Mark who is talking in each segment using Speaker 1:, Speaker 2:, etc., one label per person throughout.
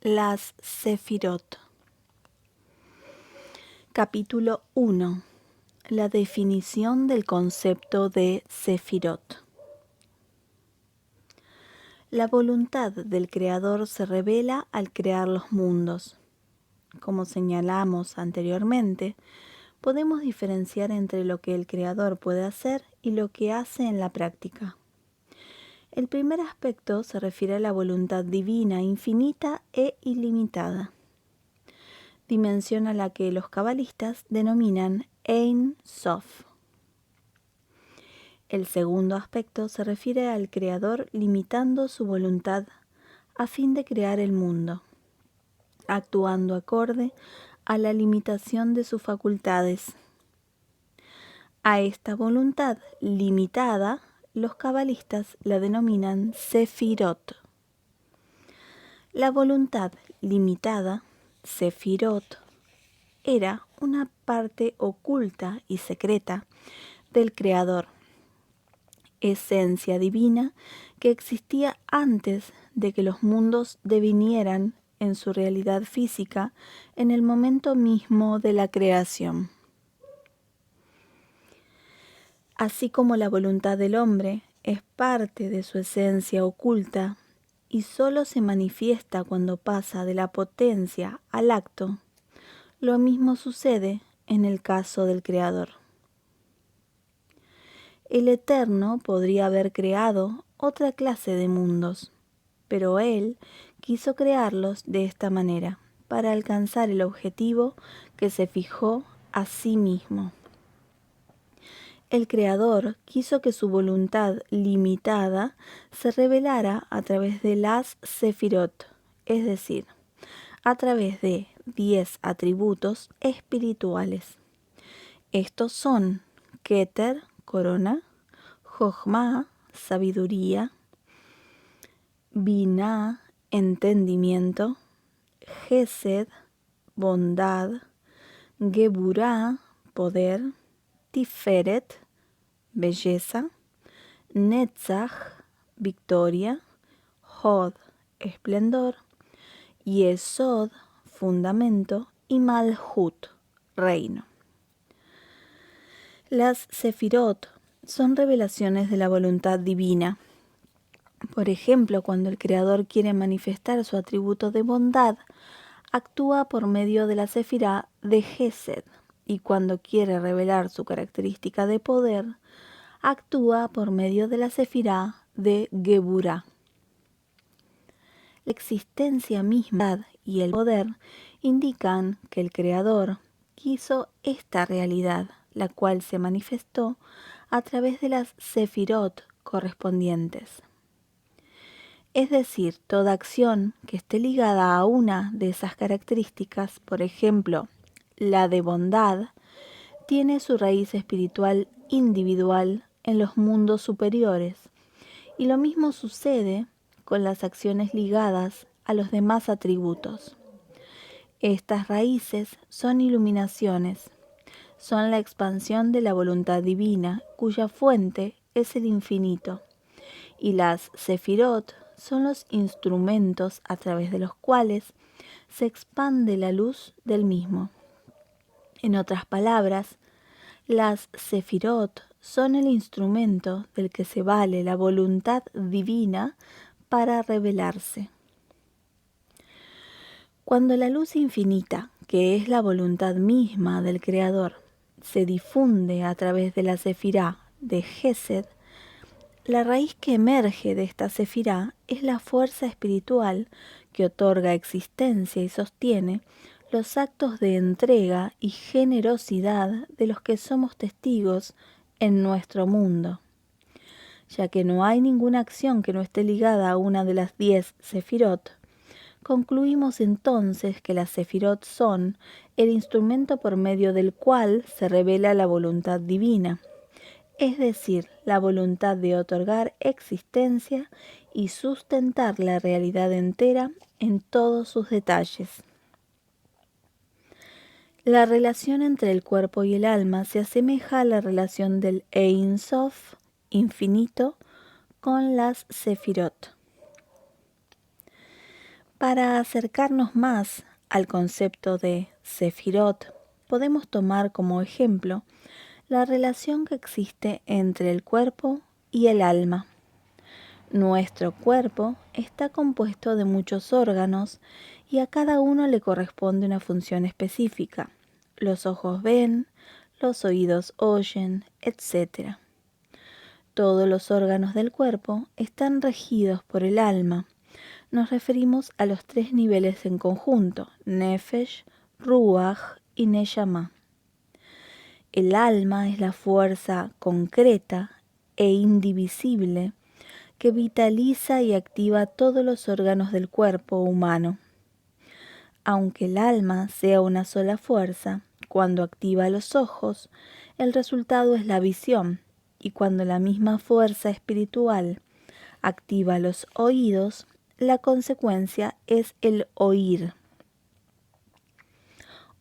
Speaker 1: Las Sefirot. Capítulo 1. La definición del concepto de Sefirot. La voluntad del Creador se revela al crear los mundos. Como señalamos anteriormente, podemos diferenciar entre lo que el Creador puede hacer y lo que hace en la práctica. El primer aspecto se refiere a la voluntad divina, infinita e ilimitada, dimensión a la que los cabalistas denominan Ein Sof. El segundo aspecto se refiere al Creador limitando su voluntad a fin de crear el mundo, actuando acorde a la limitación de sus facultades. A esta voluntad limitada, los cabalistas la denominan Sefirot. La voluntad limitada, Sefirot, era una parte oculta y secreta del Creador, esencia divina que existía antes de que los mundos devinieran en su realidad física en el momento mismo de la creación. Así como la voluntad del hombre es parte de su esencia oculta y solo se manifiesta cuando pasa de la potencia al acto, lo mismo sucede en el caso del Creador. El Eterno podría haber creado otra clase de mundos, pero Él quiso crearlos de esta manera, para alcanzar el objetivo que se fijó a sí mismo. El Creador quiso que su voluntad limitada se revelara a través de las Sefirot, es decir, a través de 10 atributos espirituales. Estos son Keter, corona, Jochma, sabiduría, Binah, entendimiento, Gesed, bondad, Geburah, poder, Tiferet, belleza, Netzach, victoria, Hod, esplendor, Yesod, fundamento, y Malhut, reino. Las Sefirot son revelaciones de la voluntad divina. Por ejemplo, cuando el Creador quiere manifestar su atributo de bondad, actúa por medio de la Sefirá de Gesed, y cuando quiere revelar su característica de poder, actúa por medio de la Sefirá de Geburah. La existencia misma y el poder indican que el Creador quiso esta realidad, la cual se manifestó a través de las Sefirot correspondientes. Es decir, toda acción que esté ligada a una de esas características, por ejemplo, la de bondad, tiene su raíz espiritual individual en los mundos superiores, y lo mismo sucede con las acciones ligadas a los demás atributos. Estas raíces son iluminaciones, son la expansión de la voluntad divina, cuya fuente es el infinito, y las Sefirot son los instrumentos a través de los cuales se expande la luz del mismo. En otras palabras, las Sefirot son el instrumento del que se vale la voluntad divina para revelarse. Cuando la luz infinita, que es la voluntad misma del Creador, se difunde a través de la Sefirá de Gesed, la raíz que emerge de esta Sefirá es la fuerza espiritual que otorga existencia y sostiene los actos de entrega y generosidad de los que somos testigos en nuestro mundo. Ya que no hay ninguna acción que no esté ligada a una de las 10 Sefirot, concluimos entonces que las Sefirot son el instrumento por medio del cual se revela la voluntad divina, es decir, la voluntad de otorgar existencia y sustentar la realidad entera en todos sus detalles. La relación entre el cuerpo y el alma se asemeja a la relación del Ein Sof, infinito, con las Sefirot. Para acercarnos más al concepto de Sefirot, podemos tomar como ejemplo la relación que existe entre el cuerpo y el alma. Nuestro cuerpo está compuesto de muchos órganos y a cada uno le corresponde una función específica. Los ojos ven, los oídos oyen, etc. Todos los órganos del cuerpo están regidos por el alma. Nos referimos a los 3 niveles en conjunto, Nefesh, Ruach y Neshama. El alma es la fuerza concreta e indivisible que vitaliza y activa todos los órganos del cuerpo humano. Aunque el alma sea una sola fuerza, cuando activa los ojos, el resultado es la visión, y cuando la misma fuerza espiritual activa los oídos, la consecuencia es el oír.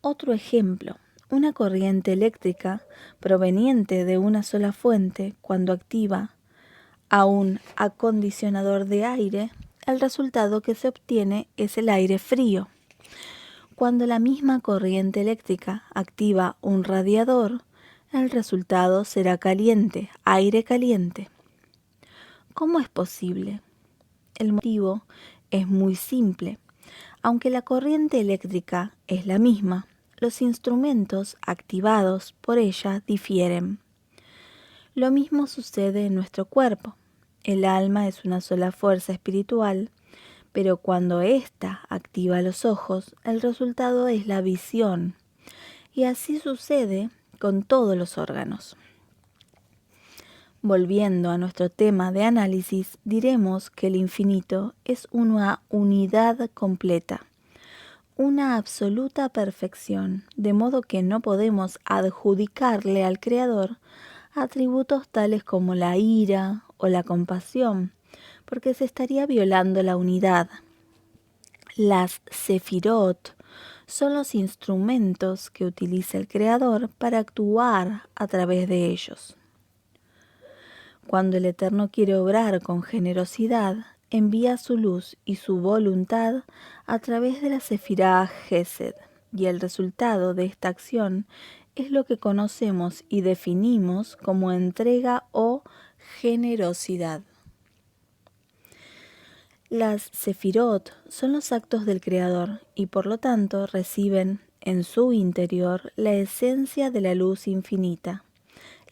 Speaker 1: Otro ejemplo, una corriente eléctrica proveniente de una sola fuente, cuando activa a un acondicionador de aire, el resultado que se obtiene es el aire frío. Cuando la misma corriente eléctrica activa un radiador, el resultado será caliente, aire caliente. ¿Cómo es posible? El motivo es muy simple. Aunque la corriente eléctrica es la misma, los instrumentos activados por ella difieren. Lo mismo sucede en nuestro cuerpo. El alma es una sola fuerza espiritual, pero cuando ésta activa los ojos, el resultado es la visión. Y así sucede con todos los órganos. Volviendo a nuestro tema de análisis, diremos que el infinito es una unidad completa, una absoluta perfección, de modo que no podemos adjudicarle al Creador atributos tales como la ira o la compasión, porque se estaría violando la unidad. Las Sefirot son los instrumentos que utiliza el Creador para actuar a través de ellos. Cuando el Eterno quiere obrar con generosidad, envía su luz y su voluntad a través de la Sefirá Gesed, y el resultado de esta acción es lo que conocemos y definimos como entrega o generosidad. Las Sefirot son los actos del Creador y por lo tanto reciben en su interior la esencia de la luz infinita,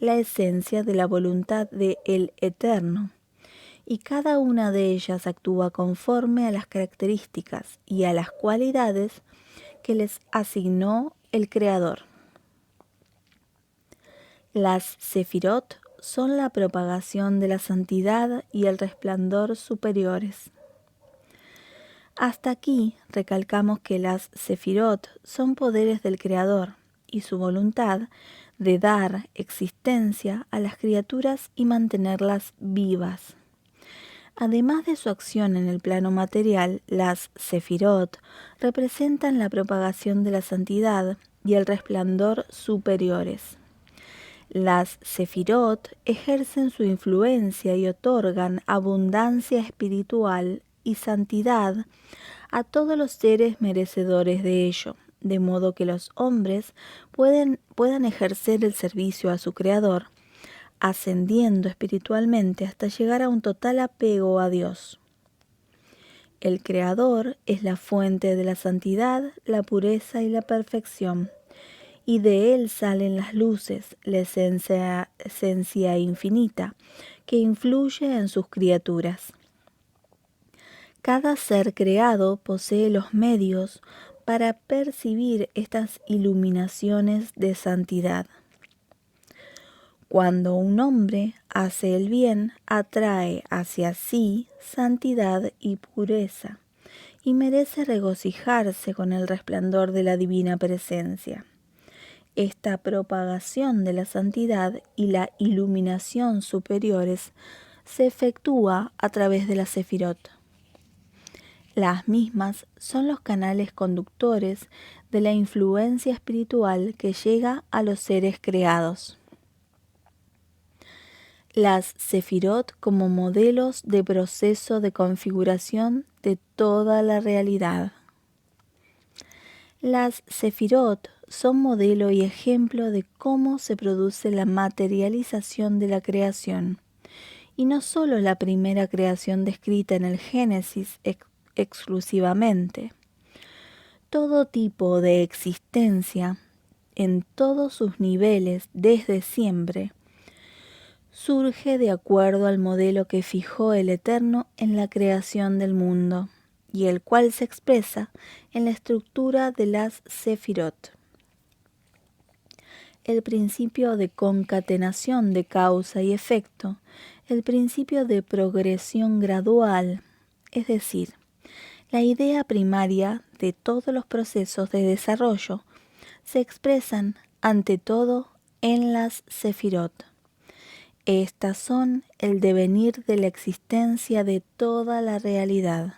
Speaker 1: la esencia de la voluntad de el Eterno, y cada una de ellas actúa conforme a las características y a las cualidades que les asignó el Creador. Las Sefirot son la propagación de la santidad y el resplandor superiores. Hasta aquí recalcamos que las Sefirot son poderes del Creador y su voluntad de dar existencia a las criaturas y mantenerlas vivas. Además de su acción en el plano material, las Sefirot representan la propagación de la santidad y el resplandor superiores. Las Sefirot ejercen su influencia y otorgan abundancia espiritual y santidad a todos los seres merecedores de ello, de modo que los hombres puedan ejercer el servicio a su Creador, ascendiendo espiritualmente hasta llegar a un total apego a Dios. El Creador es la fuente de la santidad, la pureza y la perfección, y de él salen las luces, la esencia infinita, que influye en sus criaturas. Cada ser creado posee los medios para percibir estas iluminaciones de santidad. Cuando un hombre hace el bien, atrae hacia sí santidad y pureza, y merece regocijarse con el resplandor de la divina presencia. Esta propagación de la santidad y la iluminación superiores se efectúa a través de la Sefirot. Las mismas son los canales conductores de la influencia espiritual que llega a los seres creados. Las Sefirot como modelos de proceso de configuración de toda la realidad. Las sefirot son modelo y ejemplo de cómo se produce la materialización de la creación, y no solo la primera creación descrita en el Génesis exclusivamente. Todo tipo de existencia, en todos sus niveles desde siempre, surge de acuerdo al modelo que fijó el Eterno en la creación del mundo, y el cual se expresa en la estructura de las sefirot. El principio de concatenación de causa y efecto, el principio de progresión gradual, es decir, la idea primaria de todos los procesos de desarrollo, se expresan ante todo en las sefirot. Estas son el devenir de la existencia de toda la realidad.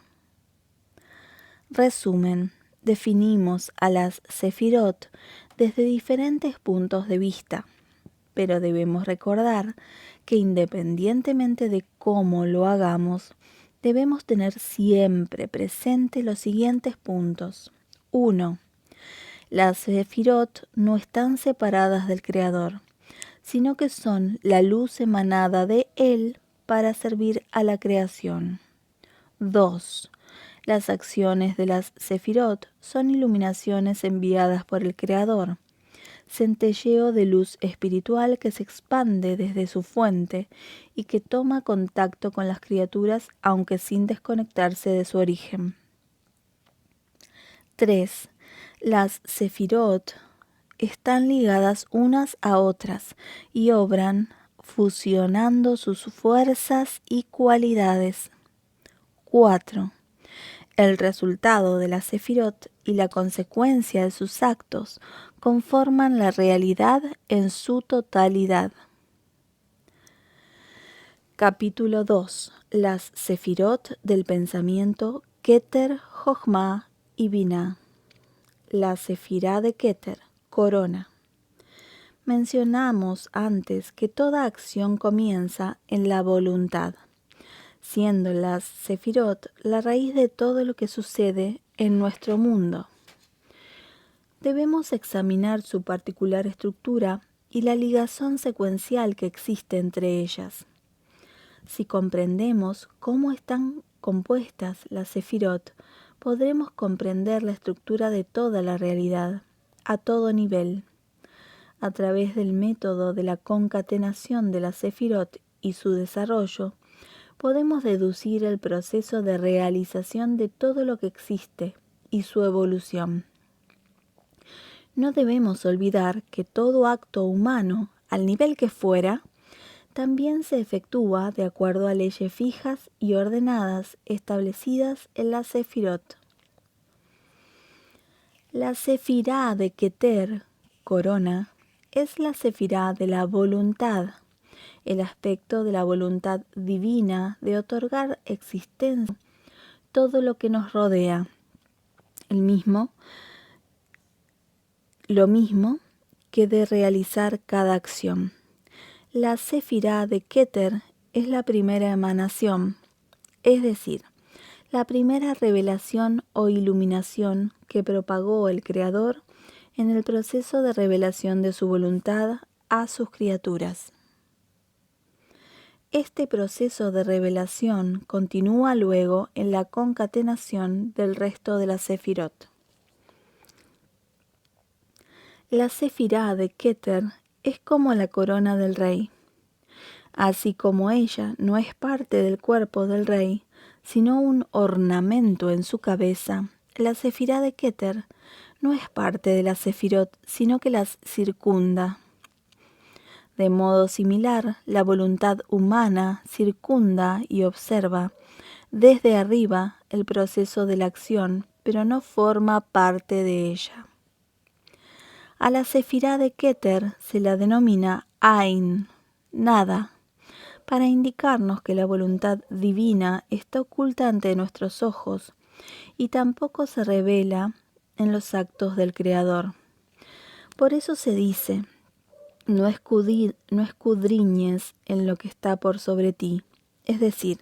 Speaker 1: Resumen, definimos a las sefirot desde diferentes puntos de vista, pero debemos recordar que independientemente de cómo lo hagamos, debemos tener siempre presente los siguientes puntos. 1. Las sefirot no están separadas del Creador, sino que son la luz emanada de Él para servir a la creación. 2. Las acciones de las sefirot son iluminaciones enviadas por el Creador, centelleo de luz espiritual que se expande desde su fuente y que toma contacto con las criaturas aunque sin desconectarse de su origen. 3. Las sefirot están ligadas unas a otras y obran fusionando sus fuerzas y cualidades. 4. El resultado de las sefirot y la consecuencia de sus actos conforman la realidad en su totalidad. Capítulo 2. Las sefirot del pensamiento Keter, Jochma y Binah. La sefirá de Keter, corona. Mencionamos antes que toda acción comienza en la voluntad, siendo las sefirot la raíz de todo lo que sucede en nuestro mundo. Debemos examinar su particular estructura y la ligación secuencial que existe entre ellas. Si comprendemos cómo están compuestas las sefirot, podremos comprender la estructura de toda la realidad, a todo nivel. A través del método de la concatenación de las sefirot y su desarrollo, podemos deducir el proceso de realización de todo lo que existe y su evolución. No debemos olvidar que todo acto humano, al nivel que fuera, también se efectúa de acuerdo a leyes fijas y ordenadas establecidas en la sefirot. La sefirá de Keter, corona, es la sefirá de la voluntad, el aspecto de la voluntad divina de otorgar existencia a todo lo que nos rodea, lo mismo que de realizar cada acción. La sefirá de Keter es la primera emanación, es decir, la primera revelación o iluminación que propagó el Creador en el proceso de revelación de su voluntad a sus criaturas. Este proceso de revelación continúa luego en la concatenación del resto de las sefirot. La sefirá de Keter es como la corona del rey. Así como ella no es parte del cuerpo del rey, sino un ornamento en su cabeza, la sefirá de Keter no es parte de las sefirot, sino que las circunda. De modo similar, la voluntad humana circunda y observa desde arriba el proceso de la acción, pero no forma parte de ella. A la sefirá de Keter se la denomina Ain, nada, para indicarnos que la voluntad divina está oculta ante nuestros ojos y tampoco se revela en los actos del Creador. Por eso se dice, no escudriñes en lo que está por sobre ti, es decir,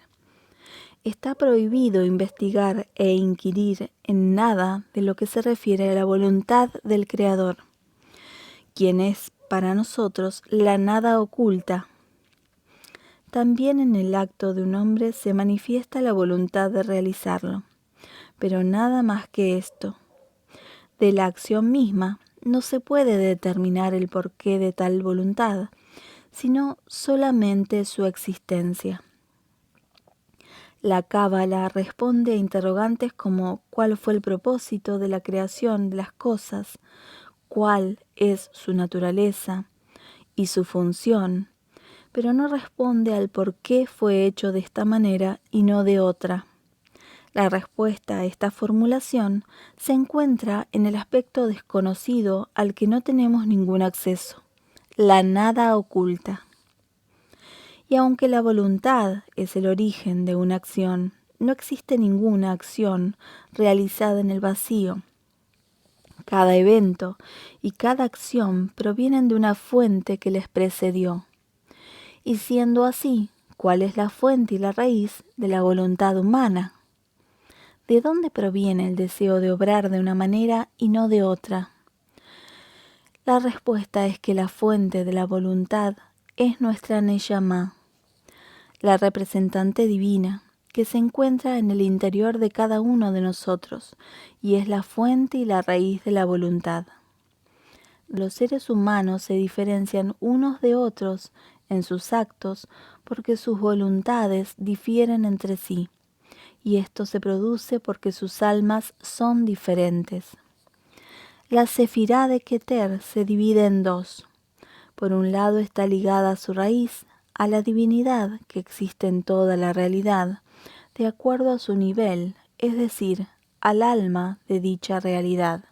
Speaker 1: está prohibido investigar e inquirir en nada de lo que se refiere a la voluntad del Creador, quien es para nosotros la nada oculta. También en el acto de un hombre se manifiesta la voluntad de realizarlo, pero nada más que esto. De la acción misma no se puede determinar el porqué de tal voluntad, sino solamente su existencia. La Cábala responde a interrogantes como ¿cuál fue el propósito de la creación de las cosas? ¿Cuál es su naturaleza y su función? Pero no responde al por qué fue hecho de esta manera y no de otra. La respuesta a esta formulación se encuentra en el aspecto desconocido al que no tenemos ningún acceso, la nada oculta. Y aunque la voluntad es el origen de una acción, no existe ninguna acción realizada en el vacío. Cada evento y cada acción provienen de una fuente que les precedió. Y siendo así, ¿cuál es la fuente y la raíz de la voluntad humana? ¿De dónde proviene el deseo de obrar de una manera y no de otra? La respuesta es que la fuente de la voluntad es nuestra Neyamá, la representante divina, que se encuentra en el interior de cada uno de nosotros y es la fuente y la raíz de la voluntad. Los seres humanos se diferencian unos de otros en sus actos porque sus voluntades difieren entre sí, y esto se produce porque sus almas son diferentes. La Sefirá de Keter se divide en dos. Por un lado está ligada a su raíz, a la divinidad que existe en toda la realidad, de acuerdo a su nivel, es decir, al alma de dicha realidad.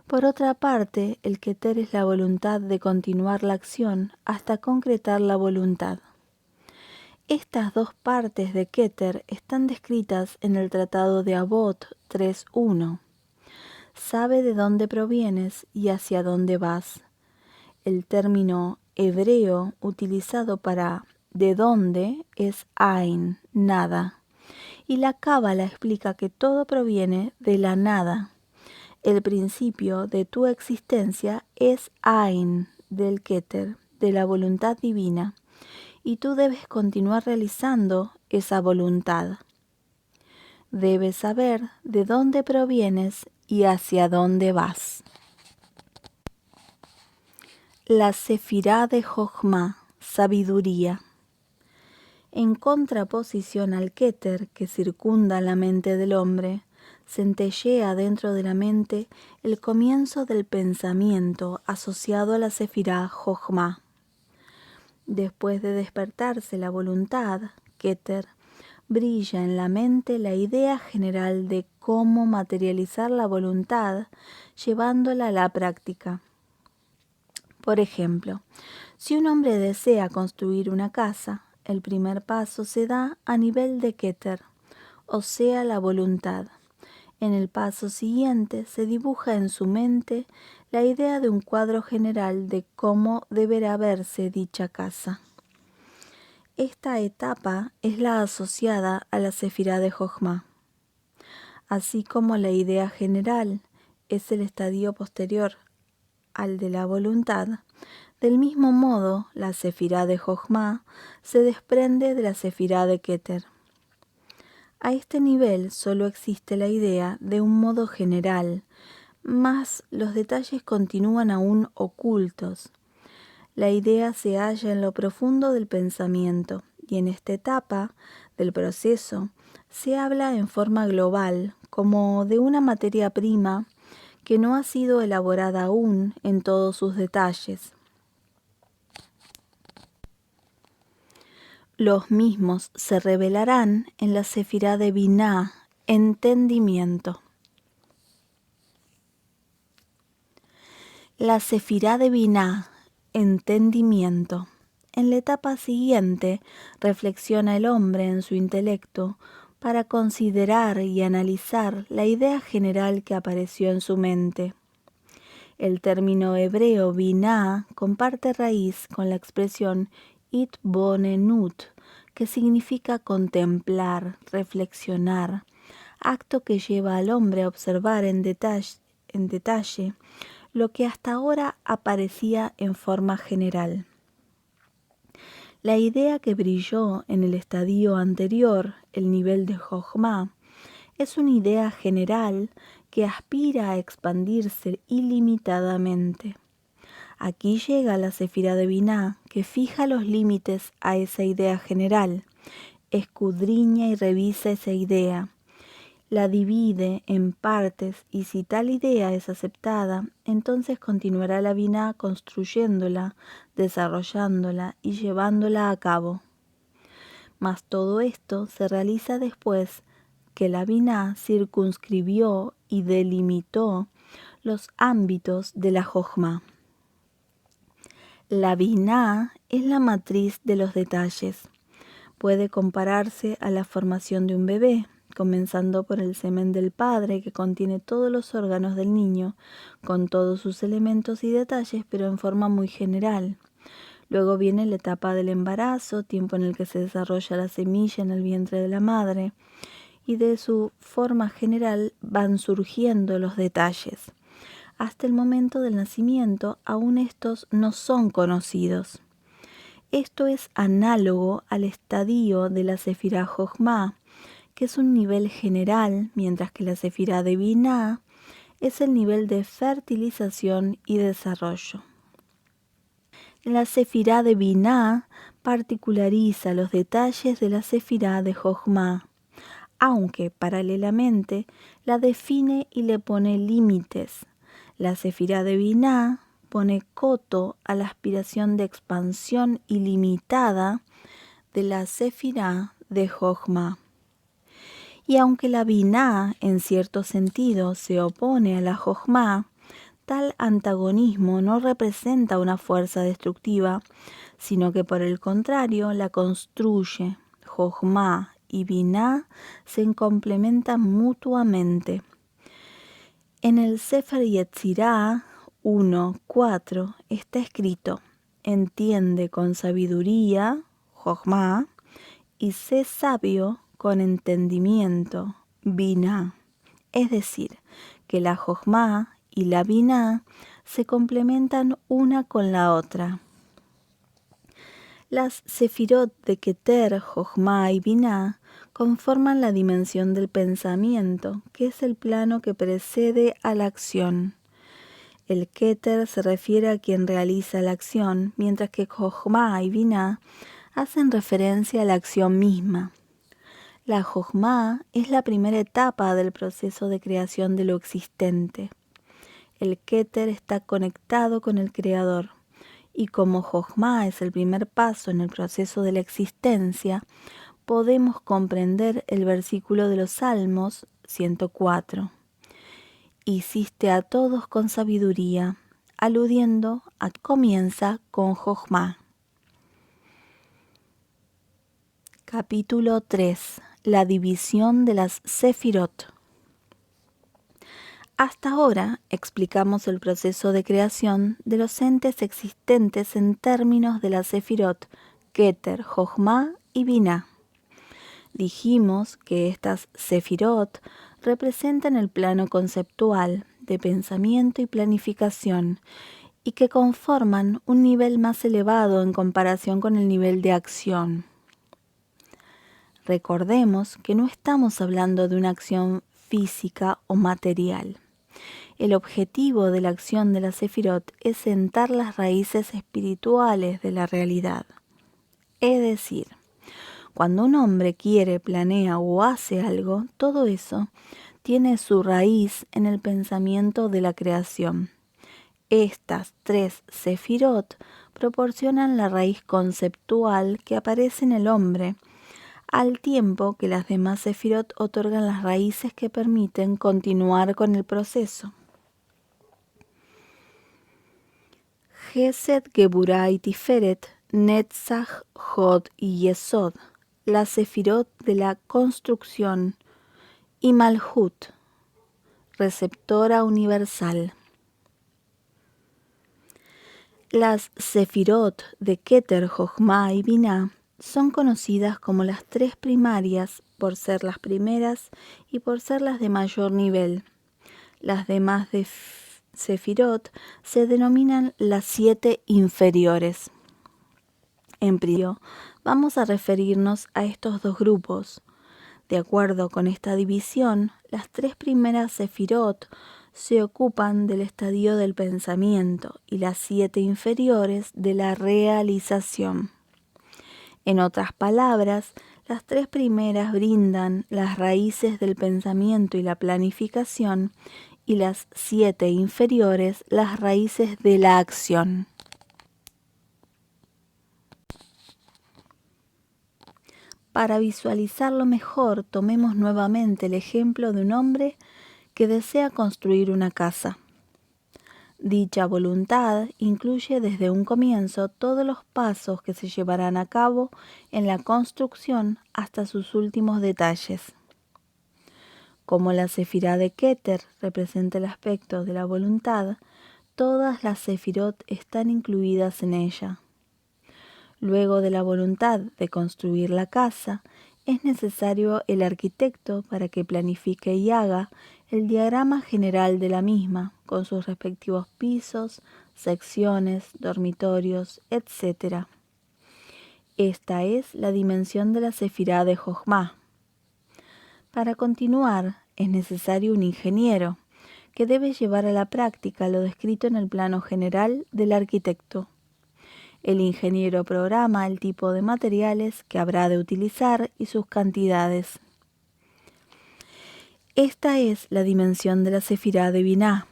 Speaker 1: Por otra parte, el Keter es la voluntad de continuar la acción hasta concretar la voluntad. Estas dos partes de Keter están descritas en el Tratado de Avot 3.1. Sabe de dónde provienes y hacia dónde vas. El término hebreo utilizado para de dónde es Ain, nada. Y la Cábala explica que todo proviene de la nada. El principio de tu existencia es Ain, del Keter, de la voluntad divina, y tú debes continuar realizando esa voluntad. Debes saber de dónde provienes y hacia dónde vas. La Sefirá de Jochma, sabiduría. En contraposición al Keter que circunda la mente del hombre, centellea dentro de la mente el comienzo del pensamiento asociado a la Sefirá Jochma. Después de despertarse la voluntad, Keter, brilla en la mente la idea general de cómo materializar la voluntad llevándola a la práctica. Por ejemplo, si un hombre desea construir una casa, el primer paso se da a nivel de Keter, o sea, la voluntad. En el paso siguiente se dibuja en su mente la idea de un cuadro general de cómo deberá verse dicha casa. Esta etapa es la asociada a la Sefirá de Jochma. Así como la idea general es el estadio posterior al de la voluntad, del mismo modo la Sefirá de Jochma se desprende de la Sefirá de Keter. A este nivel solo existe la idea de un modo general, mas los detalles continúan aún ocultos. La idea se halla en lo profundo del pensamiento y en esta etapa del proceso se habla en forma global como de una materia prima que no ha sido elaborada aún en todos sus detalles. Los mismos se revelarán en la Sefirá de Biná, entendimiento. La Sefirá de Biná, entendimiento. En la etapa siguiente reflexiona el hombre en su intelecto para considerar y analizar la idea general que apareció en su mente. El término hebreo biná comparte raíz con la expresión itbonenut, que significa contemplar, reflexionar, acto que lleva al hombre a observar en detalle lo que hasta ahora aparecía en forma general. La idea que brilló en el estadio anterior, el nivel de Jochma, es una idea general que aspira a expandirse ilimitadamente. Aquí llega la Sefirá de Biná, que fija los límites a esa idea general, escudriña y revisa esa idea, la divide en partes y si tal idea es aceptada, entonces continuará la Biná construyéndola, desarrollándola y llevándola a cabo. Mas todo esto se realiza después que la Biná circunscribió y delimitó los ámbitos de la Jochma. La Biná es la matriz de los detalles. Puede compararse a la formación de un bebé, comenzando por el semen del padre que contiene todos los órganos del niño, con todos sus elementos y detalles, pero en forma muy general. Luego viene la etapa del embarazo, tiempo en el que se desarrolla la semilla en el vientre de la madre, y de su forma general van surgiendo los detalles. Hasta el momento del nacimiento, aún estos no son conocidos. Esto es análogo al estadio de la Sefirá Jochma, que es un nivel general, mientras que la Sefirá de Biná es el nivel de fertilización y desarrollo. La Sefirá de Biná particulariza los detalles de la Sefirá de Jochma, aunque paralelamente la define y le pone límites. La Sefirá de Biná pone coto a la aspiración de expansión ilimitada de la Sefirá de Jochma. Y aunque la Biná en cierto sentido se opone a la Jochma, tal antagonismo no representa una fuerza destructiva, sino que por el contrario la construye. Jochma y Biná se complementan mutuamente. En el Sefer Yetzirá 1:4 está escrito: entiende con sabiduría, Jochma, y sé sabio con entendimiento, Biná. Es decir, que la Jochma y la Biná se complementan una con la otra. Las Sefirot de Keter, Jochma y Biná conforman la dimensión del pensamiento, que es el plano que precede a la acción. El Keter se refiere a quien realiza la acción, mientras que Jochma y Biná hacen referencia a la acción misma. La Jochma es la primera etapa del proceso de creación de lo existente. El Keter está conectado con el Creador, y como Jochma es el primer paso en el proceso de la existencia, podemos comprender el versículo de los Salmos 104. Hiciste a todos con sabiduría, aludiendo a que comienza con Jochma. Capítulo 3. La división de las Sefirot. Hasta ahora explicamos el proceso de creación de los entes existentes en términos de las Sefirot, Keter, Jochma y Biná. Dijimos que estas Sefirot representan el plano conceptual de pensamiento y planificación y que conforman un nivel más elevado en comparación con el nivel de acción. Recordemos que no estamos hablando de una acción física o material. El objetivo de la acción de la Sefirot es sentar las raíces espirituales de la realidad. Es decir, cuando un hombre quiere, planea o hace algo, todo eso tiene su raíz en el pensamiento de la creación. Estas tres Sefirot proporcionan la raíz conceptual que aparece en el hombre, al tiempo que las demás Sefirot otorgan las raíces que permiten continuar con el proceso. Gesed, Geburá y Tiferet, Netzach, Hod y Yesod, la Sefirot de la construcción, y Malhut, receptora universal. Las Sefirot de Keter, Jochma y Biná son conocidas como las tres primarias por ser las primeras y por ser las de mayor nivel. Las demás de Sefirot se denominan las 7 inferiores. En principio, vamos a referirnos a estos dos grupos. De acuerdo con esta división, las 3 primeras Sefirot se ocupan del estadio del pensamiento y las 7 inferiores de la realización. En otras palabras, las 3 primeras brindan las raíces del pensamiento y la planificación, y las 7 inferiores las raíces de la acción. Para visualizarlo mejor, tomemos nuevamente el ejemplo de un hombre que desea construir una casa. Dicha voluntad incluye desde un comienzo todos los pasos que se llevarán a cabo en la construcción hasta sus últimos detalles. Como la sefirá de Keter representa el aspecto de la voluntad, todas las sefirot están incluidas en ella. Luego de la voluntad de construir la casa, es necesario el arquitecto para que planifique y haga el diagrama general de la misma, con sus respectivos pisos, secciones, dormitorios, etc. Esta es la dimensión de la sefirá de Jochma. Para continuar, es necesario un ingeniero, que debe llevar a la práctica lo descrito en el plano general del arquitecto. El ingeniero programa el tipo de materiales que habrá de utilizar y sus cantidades. Esta es la dimensión de la sefirá de Biná.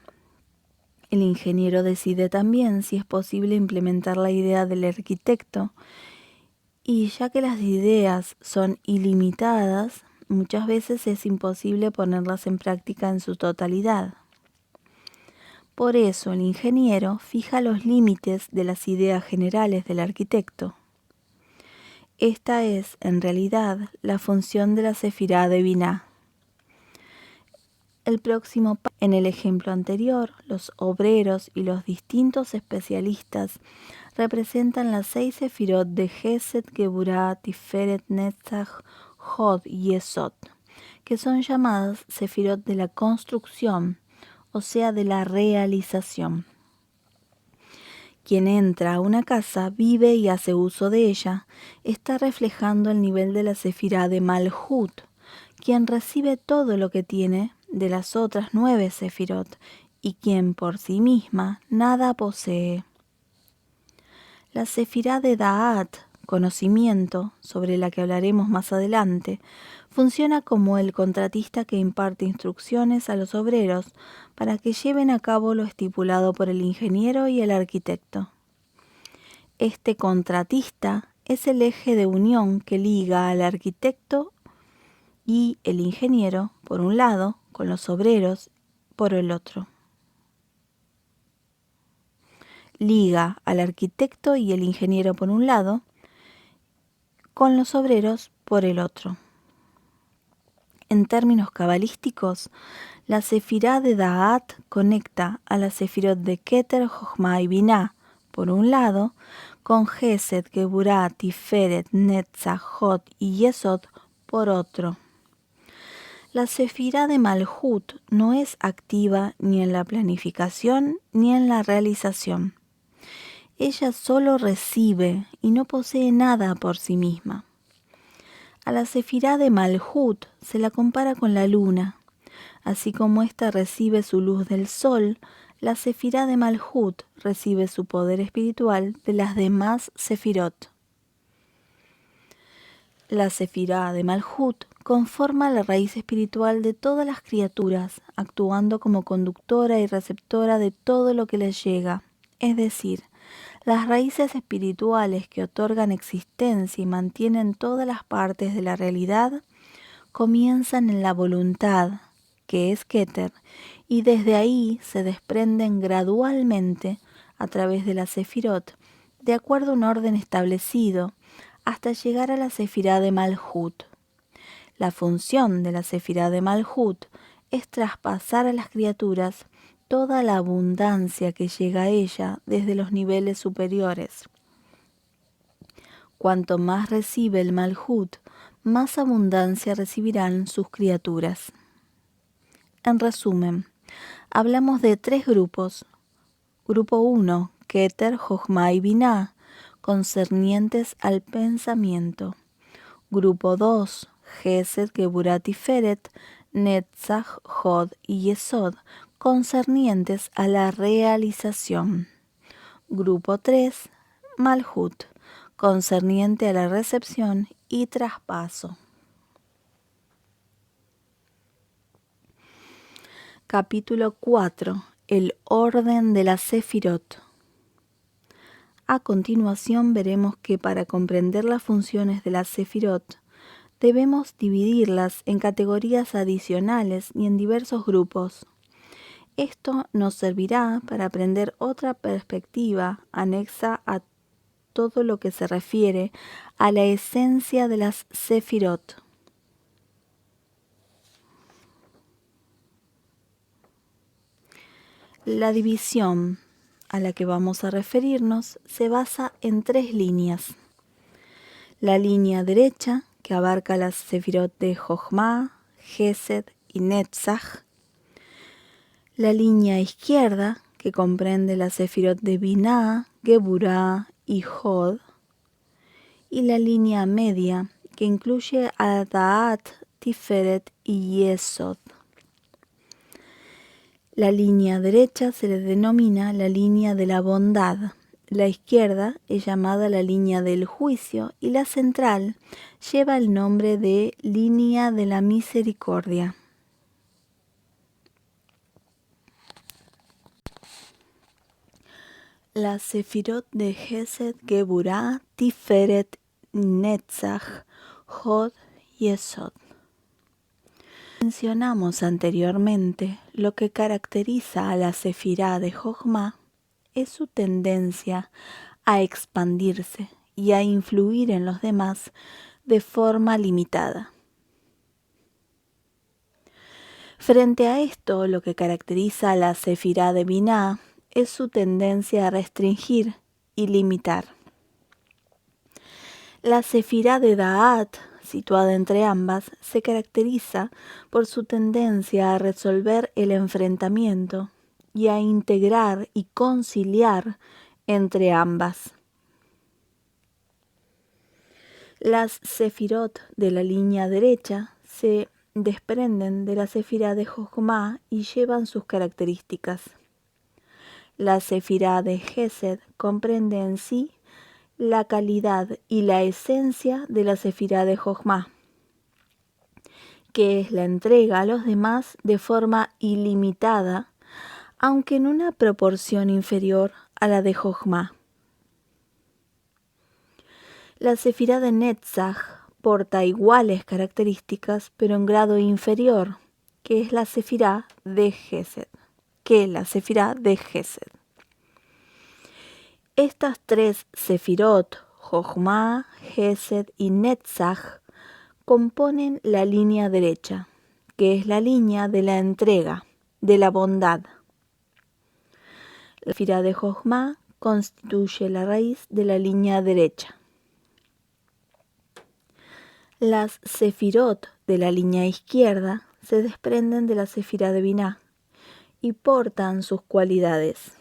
Speaker 1: El ingeniero decide también si es posible implementar la idea del arquitecto, y ya que las ideas son ilimitadas, muchas veces es imposible ponerlas en práctica en su totalidad. Por eso el ingeniero fija los límites de las ideas generales del arquitecto. Esta es, en realidad, la función de la sefirá de Biná. En el ejemplo anterior, los obreros y los distintos especialistas representan las 6 sefirot de Gesed, Geburá, Tiferet, Netzach, Hod y Yesod, que son llamadas sefirot de la construcción, o sea, de la realización. Quien entra a una casa, vive y hace uso de ella, está reflejando el nivel de la sefirá de Malhut, quien recibe todo lo que tiene de las otras 9 sefirot, y quien por sí misma nada posee. La sefirá de Da'at, conocimiento, sobre la que hablaremos más adelante, funciona como el contratista que imparte instrucciones a los obreros para que lleven a cabo lo estipulado por el ingeniero y el arquitecto. Este contratista es el eje de unión que liga al arquitecto y el ingeniero, por un lado, con los obreros, por el otro. Liga al arquitecto y el ingeniero por un lado, con los obreros por el otro. En términos cabalísticos, la sefirá de Da'at conecta a la sefirot de Keter, Jochma y Biná, por un lado, con Gesed, Geburá, Tiferet, Netzach, Hod y Yesod, por otro. La sefirá de Malhut no es activa ni en la planificación ni en la realización. Ella solo recibe y no posee nada por sí misma. A la sefirá de Malhut se la compara con la luna. Así como ésta recibe su luz del sol, la sefirá de Malhut recibe su poder espiritual de las demás sefirot. La sefirá de Malhut conforma la raíz espiritual de todas las criaturas, actuando como conductora y receptora de todo lo que les llega, es decir, las raíces espirituales que otorgan existencia y mantienen todas las partes de la realidad comienzan en la voluntad, que es Keter, y desde ahí se desprenden gradualmente a través de la sefirot, de acuerdo a un orden establecido, hasta llegar a la sefirá de Malhut. La función de la sefirá de Malhut es traspasar a las criaturas toda la abundancia que llega a ella desde los niveles superiores. Cuanto más recibe el Malhut, más abundancia recibirán sus criaturas. En resumen, hablamos de 3 grupos. Grupo 1, Keter, Jochma y Binah, concernientes al pensamiento. Grupo 2, Gesed, Geburah, Tiferet, Netzach, Hod y Yesod, concernientes a la realización. Grupo 3, Malhut, concerniente a la recepción y traspaso. Capítulo 4. El orden de la Sefirot. A continuación veremos que para comprender las funciones de la Sefirot, debemos dividirlas en categorías adicionales y en diversos grupos. Esto nos servirá para aprender otra perspectiva anexa a todo lo que se refiere a la esencia de las Sefirot. La división a la que vamos a referirnos se basa en 3 líneas. La línea derecha, que abarca las Sefirot de Jochma, Gesed y Netzach. La línea izquierda, que comprende las Sefirot de Binah, Geburah y Hod. Y la línea media, que incluye a Da'at, Tiferet y Yesod. La línea derecha se le denomina la línea de la bondad. La izquierda es llamada la línea del juicio y la central lleva el nombre de línea de la misericordia. Las Sefirot de Gesed, Geburah, Tiferet, Netzach, Hod y Yesod. Mencionamos anteriormente, lo que caracteriza a la Sefirá de Jochma es su tendencia a expandirse y a influir en los demás de forma limitada. Frente a esto, lo que caracteriza a la Sefirá de Binah es su tendencia a restringir y limitar. La Sefirá de Da'at, situada entre ambas, se caracteriza por su tendencia a resolver el enfrentamiento y a integrar y conciliar entre ambas. Las Sefirot de la línea derecha se desprenden de la Sefirá de Jochma y llevan sus características. La Sefirá de Gesed comprende en sí la calidad y la esencia de la Sefirá de Jochma, que es la entrega a los demás de forma ilimitada, aunque en una proporción inferior a la de Jochma. La Sefirá de Netzach porta iguales características, pero en grado inferior, que es la Sefirá de Gesed. Estas 3 Sefirot, Jochma, Gesed y Netzach, componen la línea derecha, que es la línea de la entrega, de la bondad. La Sefirá de Jochma constituye la raíz de la línea derecha. Las Sefirot de la línea izquierda se desprenden de la Sefirá de Binah y portan sus cualidades.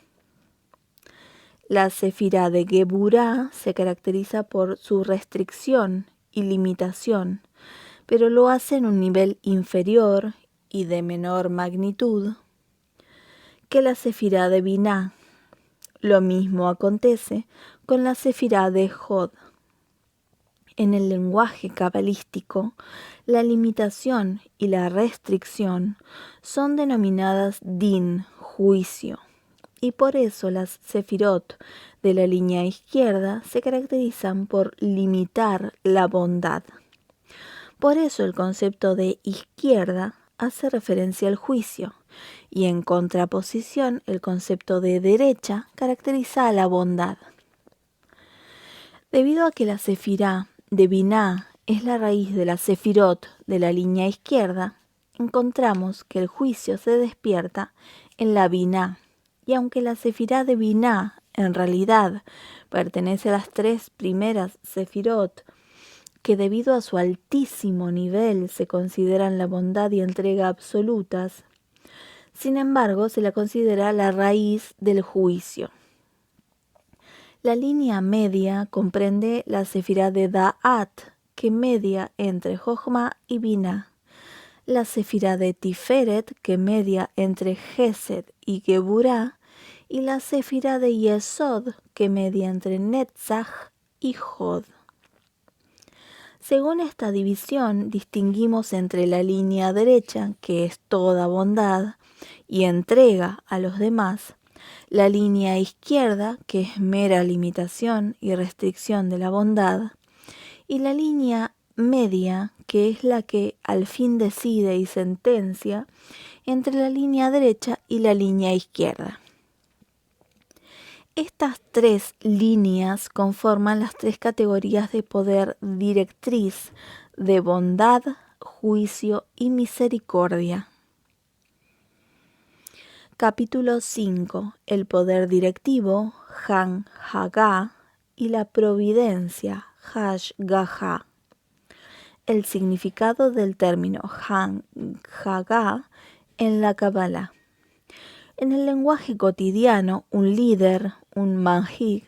Speaker 1: La Sefirá de Geburah se caracteriza por su restricción y limitación, pero lo hace en un nivel inferior y de menor magnitud que la Sefirá de Binah. Lo mismo acontece con la Sefirá de Hod. En el lenguaje cabalístico, la limitación y la restricción son denominadas din, juicio, y por eso las Sefirot de la línea izquierda se caracterizan por limitar la bondad. Por eso el concepto de izquierda hace referencia al juicio, y en contraposición el concepto de derecha caracteriza a la bondad. Debido a que la Sefirá de Binah es la raíz de la Sefirot de la línea izquierda, encontramos que el juicio se despierta en la Binah, y aunque la Sefirá de Binah en realidad pertenece a las 3 primeras sefirot, que debido a su altísimo nivel se consideran la bondad y entrega absolutas, sin embargo se la considera la raíz del juicio. La línea media comprende la sefirá de Da'at, que media entre Jochma y Binah, la sefirá de Tiferet, que media entre Gesed y Geburá, y la sefirá de Yesod, que media entre Netzach y Hod. Según esta división, distinguimos entre la línea derecha, que es toda bondad y entrega a los demás, la línea izquierda, que es mera limitación y restricción de la bondad, y la línea media, que es la que al fin decide y sentencia entre la línea derecha y la línea izquierda. Estas 3 líneas conforman las 3 categorías de poder directriz de bondad, juicio y misericordia. Capítulo 5. El poder directivo, Han Hagá, y la providencia, Hash Gahá. El significado del término Han Hagá en la Kabbalah. En el lenguaje cotidiano, un líder, un manhig,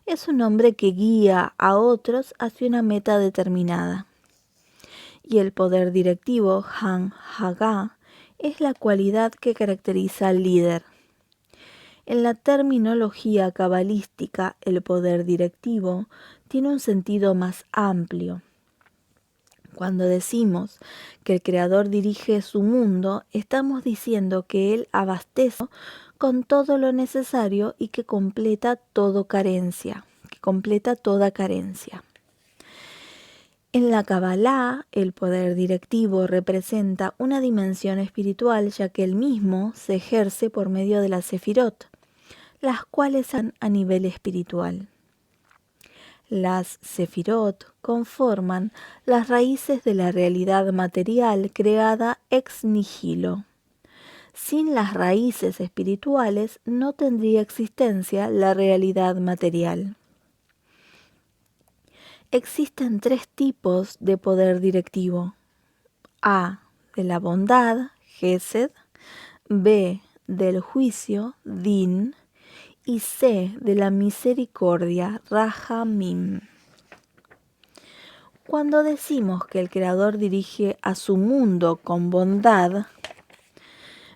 Speaker 1: es un hombre que guía a otros hacia una meta determinada. Y el poder directivo, Han Hagá, es la cualidad que caracteriza al líder. En la terminología cabalística, el poder directivo tiene un sentido más amplio. Cuando decimos que el Creador dirige su mundo, estamos diciendo que Él abastece con todo lo necesario y que completa toda carencia. En la Kabbalah, el poder directivo representa una dimensión espiritual, ya que el mismo se ejerce por medio de las sefirot, las cuales son a nivel espiritual. Las sefirot conforman las raíces de la realidad material creada ex nihilo. Sin las raíces espirituales no tendría existencia la realidad material. Existen 3 tipos de poder directivo. A, de la bondad, Gesed, B, del juicio, Din, y C, de la misericordia, Rahamim. Cuando decimos que el Creador dirige a su mundo con bondad,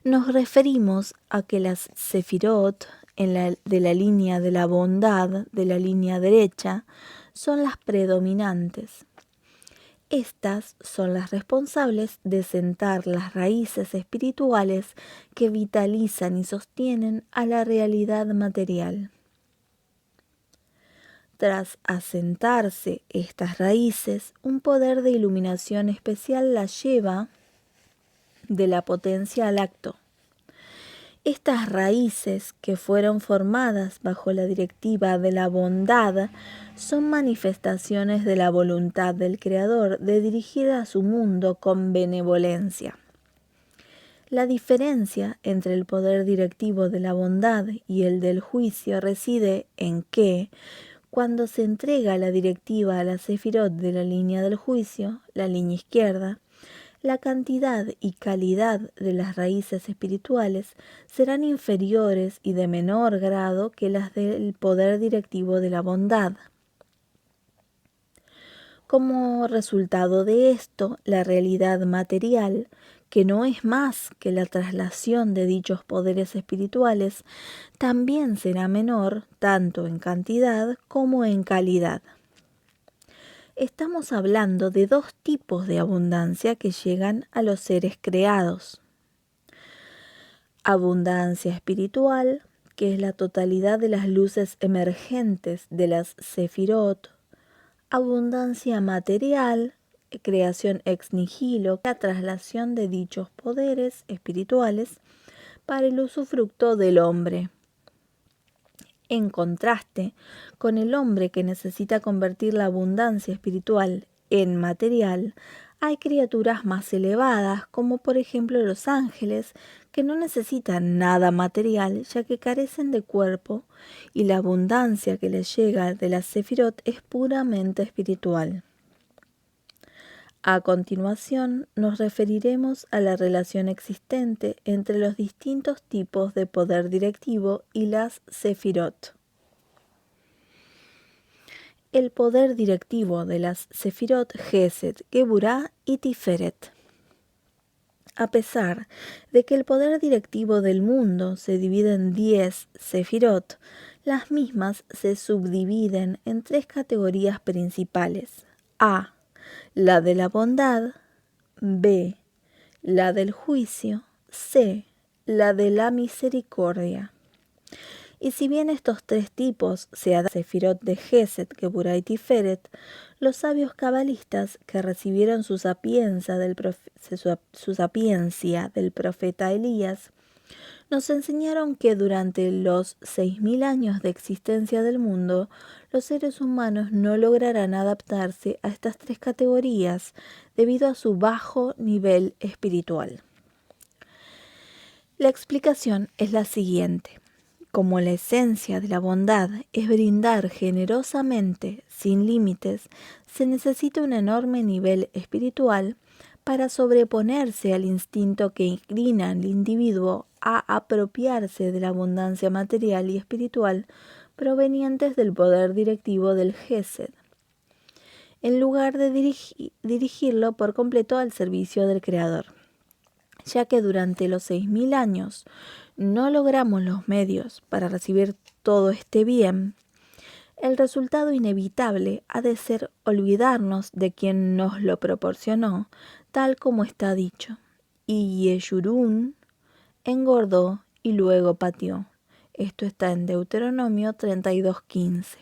Speaker 1: nos referimos a que las sefirot de la línea de la bondad, de la línea derecha, son las predominantes. Estas son las responsables de sentar las raíces espirituales que vitalizan y sostienen a la realidad material. Tras asentarse estas raíces, un poder de iluminación especial las lleva de la potencia al acto. Estas raíces, que fueron formadas bajo la directiva de la bondad, son manifestaciones de la voluntad del Creador de dirigir a su mundo con benevolencia. La diferencia entre el poder directivo de la bondad y el del juicio reside en que, cuando se entrega la directiva a la sefirot de la línea del juicio, la línea izquierda, la cantidad y calidad de las raíces espirituales serán inferiores y de menor grado que las del poder directivo de la bondad. Como resultado de esto, la realidad material, que no es más que la traslación de dichos poderes espirituales, también será menor tanto en cantidad como en calidad. Estamos hablando de 2 tipos de abundancia que llegan a los seres creados. Abundancia espiritual, que es la totalidad de las luces emergentes de las sefirot. Abundancia material, creación ex nihilo, la traslación de dichos poderes espirituales para el usufructo del hombre. En contraste con el hombre que necesita convertir la abundancia espiritual en material, hay criaturas más elevadas, como por ejemplo los ángeles, que no necesitan nada material ya que carecen de cuerpo y la abundancia que les llega de las Sefirot es puramente espiritual. A continuación nos referiremos a la relación existente entre los distintos tipos de poder directivo y las Sefirot. El poder directivo de las Sefirot Gesed, Geburah y Tiferet. A pesar de que el poder directivo del mundo se divide en 10 Sefirot, las mismas se subdividen en 3 categorías principales. A. La de la bondad. B. La del juicio. C. La de la misericordia. Y si bien estos 3 tipos se adaptan a Sefirot de Gesed, Geburah y Tiferet, los sabios cabalistas que recibieron su sapiencia del profeta Elías nos enseñaron que durante los 6.000 años de existencia del mundo, los seres humanos no lograrán adaptarse a estas 3 categorías debido a su bajo nivel espiritual. La explicación es la siguiente. Como la esencia de la bondad es brindar generosamente, sin límites, se necesita un enorme nivel espiritual para sobreponerse al instinto que inclina al individuo a apropiarse de la abundancia material y espiritual provenientes del poder directivo del Gesed, en lugar de dirigirlo por completo al servicio del Creador. Ya que durante los 6.000 años no logramos los medios para recibir todo este bien, el resultado inevitable ha de ser olvidarnos de quien nos lo proporcionó, tal como está dicho. Y Yeshurun engordó y luego pateó. Esto está en Deuteronomio 32:15.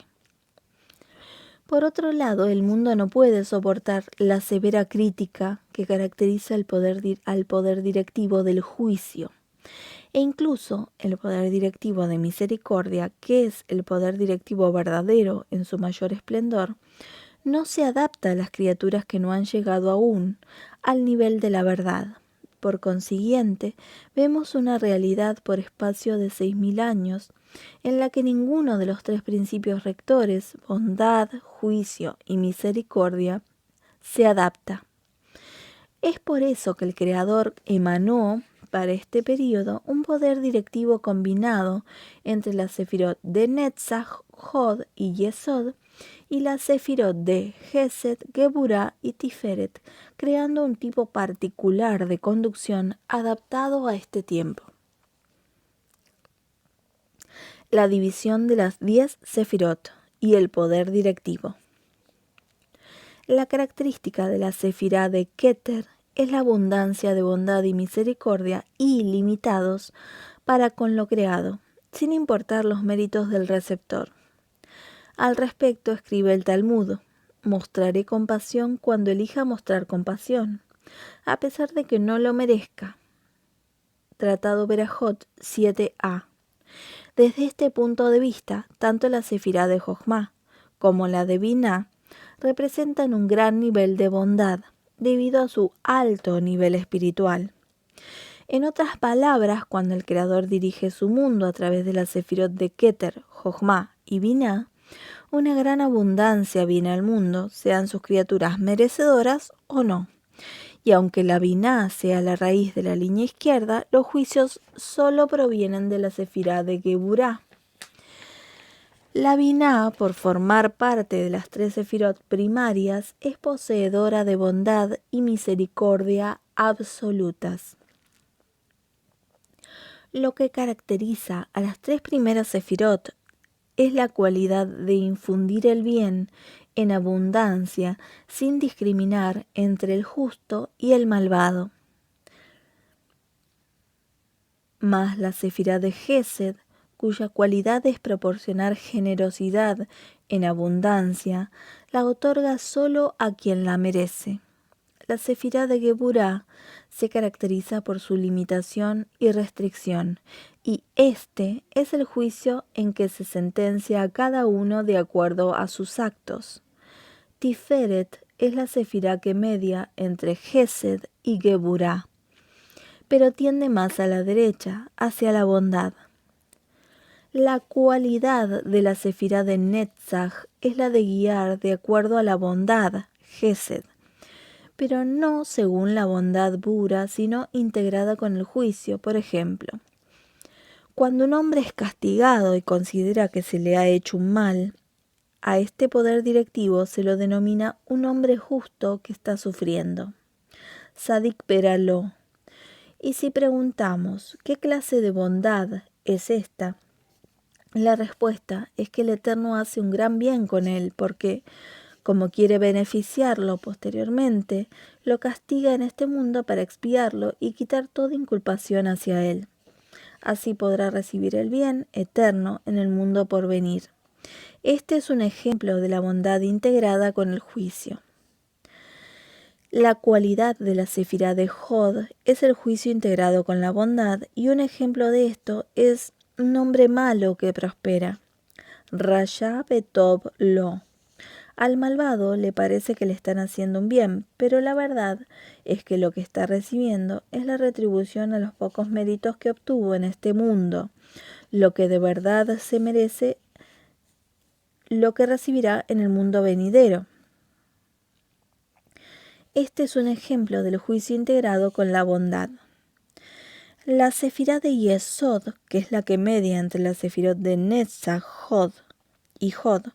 Speaker 1: Por otro lado, el mundo no puede soportar la severa crítica que caracteriza al poder directivo del juicio. E incluso el poder directivo de misericordia, que es el poder directivo verdadero en su mayor esplendor, no se adapta a las criaturas que no han llegado aún al nivel de la verdad. Por consiguiente, vemos una realidad por espacio de 6.000 años en la que ninguno de los 3 principios rectores, bondad, juicio y misericordia, se adapta. Es por eso que el Creador emanó para este periodo un poder directivo combinado entre la Sefirot de Netzach, Hod y Yesod y la Sefirot de Gesed, Geburah y Tiferet, creando un tipo particular de conducción adaptado a este tiempo. La división de las 10 Sefirot y el poder directivo. La característica de la Sefirá de Keter es la abundancia de bondad y misericordia ilimitados para con lo creado, sin importar los méritos del receptor. Al respecto escribe el Talmud: mostraré compasión cuando elija mostrar compasión, a pesar de que no lo merezca. Tratado Berajot 7a. Desde este punto de vista, tanto la Sefirá de Jochma como la de Binah representan un gran nivel de bondad, debido a su alto nivel espiritual. En otras palabras, cuando el Creador dirige su mundo a través de la Sefirot de Keter, Jochma y Binah, una gran abundancia viene al mundo, sean sus criaturas merecedoras o no. Y aunque la Binah sea la raíz de la línea izquierda, los juicios solo provienen de la Sefirá de Geburah. La Binah, por formar parte de las 3 Sefirot primarias, es poseedora de bondad y misericordia absolutas. Lo que caracteriza a las 3 primeras Sefirot es la cualidad de infundir el bien en abundancia sin discriminar entre el justo y el malvado. Mas la Sefirá de Gesed, cuya cualidad es proporcionar generosidad en abundancia, la otorga solo a quien la merece. La Sefirá de Geburah se caracteriza por su limitación y restricción, y este es el juicio en que se sentencia a cada uno de acuerdo a sus actos. Tiferet es la Sefirá que media entre Gesed y Geburah, pero tiende más a la derecha, hacia la bondad. La cualidad de la sefirá de Netzach es la de guiar de acuerdo a la bondad, Gesed, pero no según la bondad pura, sino integrada con el juicio. Por ejemplo, cuando un hombre es castigado y considera que se le ha hecho un mal, a este poder directivo se lo denomina un hombre justo que está sufriendo. Sadik Peraló. Y si preguntamos ¿qué clase de bondad es esta? La respuesta es que el Eterno hace un gran bien con él porque, como quiere beneficiarlo posteriormente, lo castiga en este mundo para expiarlo y quitar toda inculpación hacia él. Así podrá recibir el bien eterno en el mundo por venir. Este es un ejemplo de la bondad integrada con el juicio. La cualidad de la sefirá de Hod es el juicio integrado con la bondad, y un ejemplo de esto es un hombre malo que prospera. Rasha Betov Lo. Al malvado le parece que le están haciendo un bien, pero la verdad es que lo que está recibiendo es la retribución a los pocos méritos que obtuvo en este mundo, lo que de verdad se merece, lo que recibirá en el mundo venidero. Este es un ejemplo del juicio integrado con la bondad. La sefirá de Yesod, que es la que media entre la sefirot de Netzach, Hod y Hod,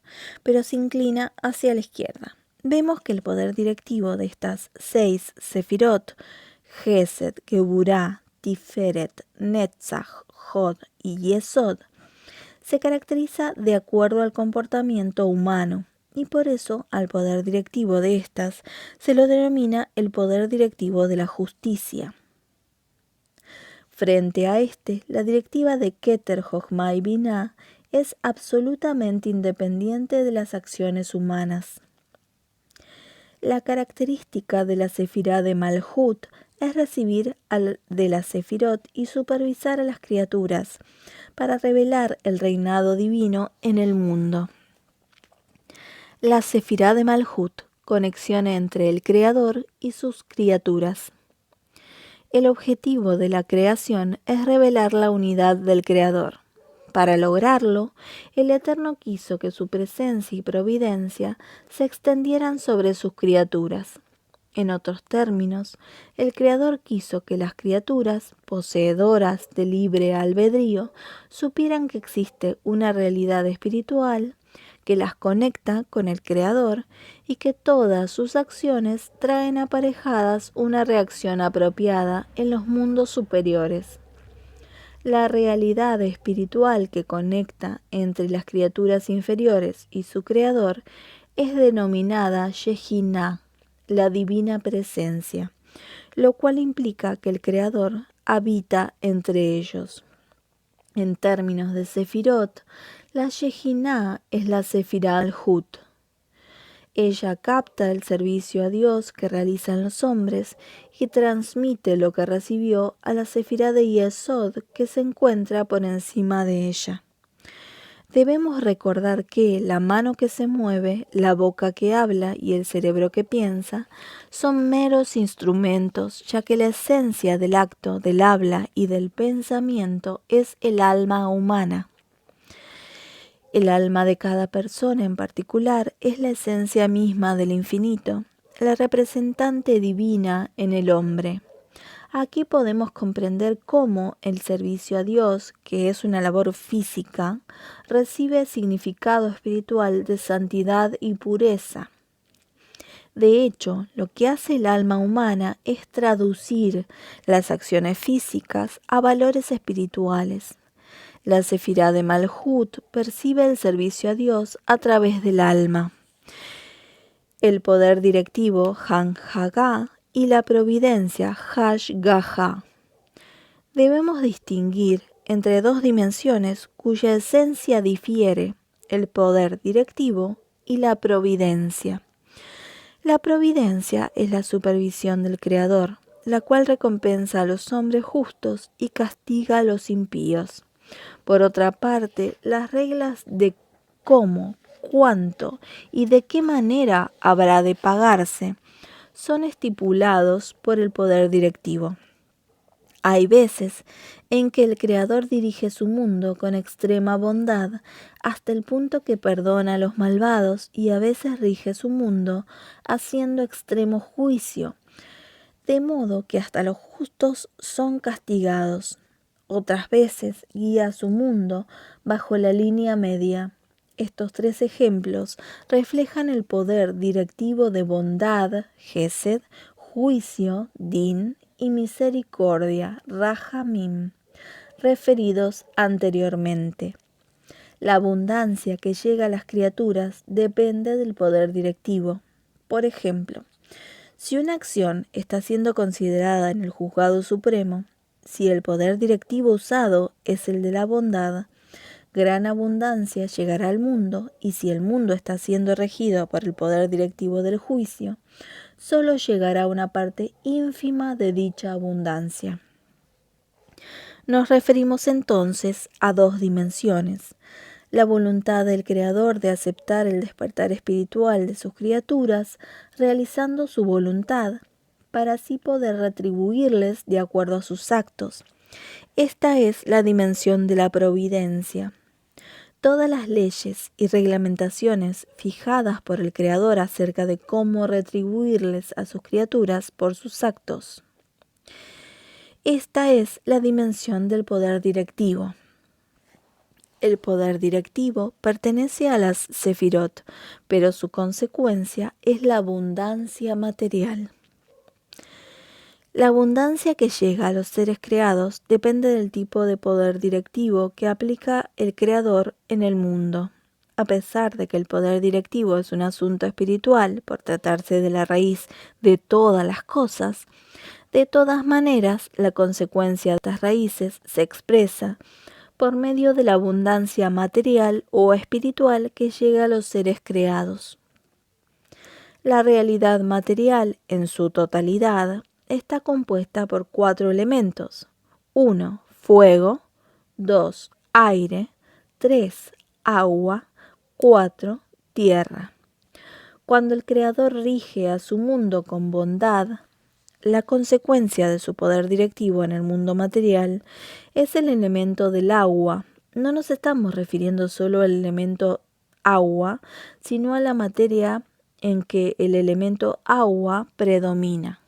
Speaker 1: pero se inclina hacia la izquierda. Vemos que el poder directivo de estas 6 sefirot, Gesed, Geburá, Tiferet, Netzach, Hod y Yesod, se caracteriza de acuerdo al comportamiento humano, y por eso al poder directivo de estas se lo denomina el poder directivo de la justicia. Frente a este, la directiva de Keter, Jochma y Binah es absolutamente independiente de las acciones humanas. La característica de la sefirá de Malhut es recibir de la sefirot y supervisar a las criaturas para revelar el reinado divino en el mundo. La sefirá de Malhut, conexión entre el Creador y sus criaturas. El objetivo de la creación es revelar la unidad del Creador. Para lograrlo, el Eterno quiso que su presencia y providencia se extendieran sobre sus criaturas. En otros términos, el Creador quiso que las criaturas, poseedoras de libre albedrío, supieran que existe una realidad espiritual que las conecta con el Creador y que todas sus acciones traen aparejadas una reacción apropiada en los mundos superiores. La realidad espiritual que conecta entre las criaturas inferiores y su Creador es denominada Shehinah, la divina presencia, lo cual implica que el Creador habita entre ellos. En términos de Sefirot, la Shehinah es la Sefirá al-Hut. Ella capta el servicio a Dios que realizan los hombres y transmite lo que recibió a la Sefirá de Yesod que se encuentra por encima de ella. Debemos recordar que la mano que se mueve, la boca que habla y el cerebro que piensa son meros instrumentos, ya que la esencia del acto, del habla y del pensamiento es el alma humana. El alma de cada persona en particular es la esencia misma del infinito, la representante divina en el hombre. Aquí podemos comprender cómo el servicio a Dios, que es una labor física, recibe significado espiritual de santidad y pureza. De hecho, lo que hace el alma humana es traducir las acciones físicas a valores espirituales. La sefirá de Malhut percibe el servicio a Dios a través del alma. El poder directivo Han-Hagá y la providencia Hash-Gahá. Debemos distinguir entre dos dimensiones cuya esencia difiere, el poder directivo y la providencia. La providencia es la supervisión del Creador, la cual recompensa a los hombres justos y castiga a los impíos. Por otra parte, las reglas de cómo, cuánto y de qué manera habrá de pagarse son estipulados por el poder directivo. Hay veces en que el Creador dirige su mundo con extrema bondad hasta el punto que perdona a los malvados, y a veces rige su mundo haciendo extremo juicio, de modo que hasta los justos son castigados. Otras veces guía su mundo bajo la línea media. Estos tres ejemplos reflejan el poder directivo de bondad, Gesed, juicio, Din, y misericordia, Rahamim, referidos anteriormente. La abundancia que llega a las criaturas depende del poder directivo. Por ejemplo, si una acción está siendo considerada en el Juzgado Supremo, si el poder directivo usado es el de la bondad, gran abundancia llegará al mundo, y si el mundo está siendo regido por el poder directivo del juicio, solo llegará una parte ínfima de dicha abundancia. Nos referimos entonces a dos dimensiones: la voluntad del Creador de aceptar el despertar espiritual de sus criaturas, realizando su voluntad, para así poder retribuirles de acuerdo a sus actos. Esta es la dimensión de la providencia. Todas las leyes y reglamentaciones fijadas por el Creador acerca de cómo retribuirles a sus criaturas por sus actos. Esta es la dimensión del poder directivo. El poder directivo pertenece a las Sefirot, pero su consecuencia es la abundancia material. La abundancia que llega a los seres creados depende del tipo de poder directivo que aplica el Creador en el mundo. A pesar de que el poder directivo es un asunto espiritual, por tratarse de la raíz de todas las cosas, de todas maneras, la consecuencia de estas raíces se expresa por medio de la abundancia material o espiritual que llega a los seres creados. La realidad material, en su totalidad, está compuesta por 4 elementos: 1. Fuego, 2. Aire, 3. Agua, 4. Tierra. Cuando el Creador rige a su mundo con bondad, la consecuencia de su poder directivo en el mundo material es el elemento del agua. No nos estamos refiriendo solo al elemento agua, sino a la materia en que el elemento agua predomina.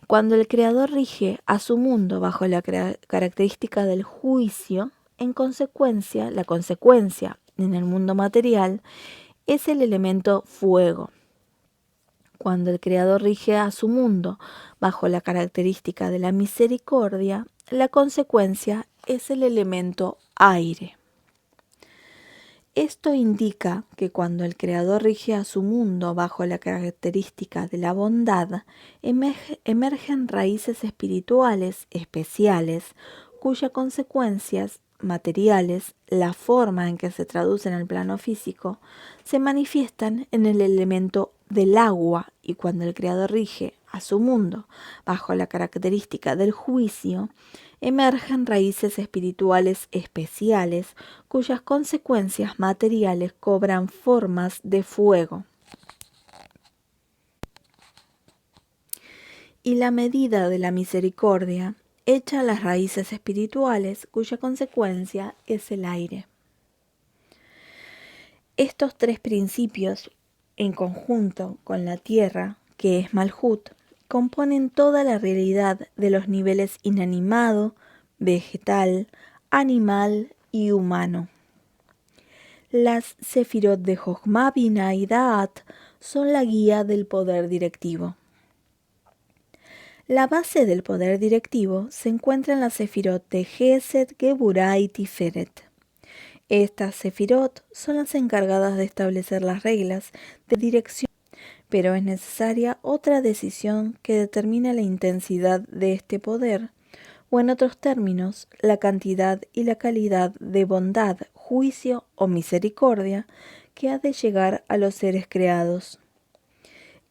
Speaker 1: Cuando el Creador rige a su mundo bajo la característica del juicio, en consecuencia, la consecuencia en el mundo material es el elemento fuego. Cuando el Creador rige a su mundo bajo la característica de la misericordia, la consecuencia es el elemento aire. Esto indica que cuando el Creador rige a su mundo bajo la característica de la bondad, emergen raíces espirituales especiales cuyas consecuencias materiales, la forma en que se traducen en el plano físico, se manifiestan en el elemento del agua, y cuando el Creador rige a su mundo bajo la característica del juicio, emergen raíces espirituales especiales cuyas consecuencias materiales cobran formas de fuego. Y la medida de la misericordia echa las raíces espirituales cuya consecuencia es el aire. Estos tres principios, en conjunto con la tierra, que es Malhut, componen toda la realidad de los niveles inanimado, vegetal, animal y humano. Las Sefirot de Jochma, Bina y Da'at son la guía del poder directivo. La base del poder directivo se encuentra en las Sefirot de Gesed, Geburah y Tiferet. Estas Sefirot son las encargadas de establecer las reglas de dirección, pero es necesaria otra decisión que determina la intensidad de este poder, o en otros términos, la cantidad y la calidad de bondad, juicio o misericordia que ha de llegar a los seres creados.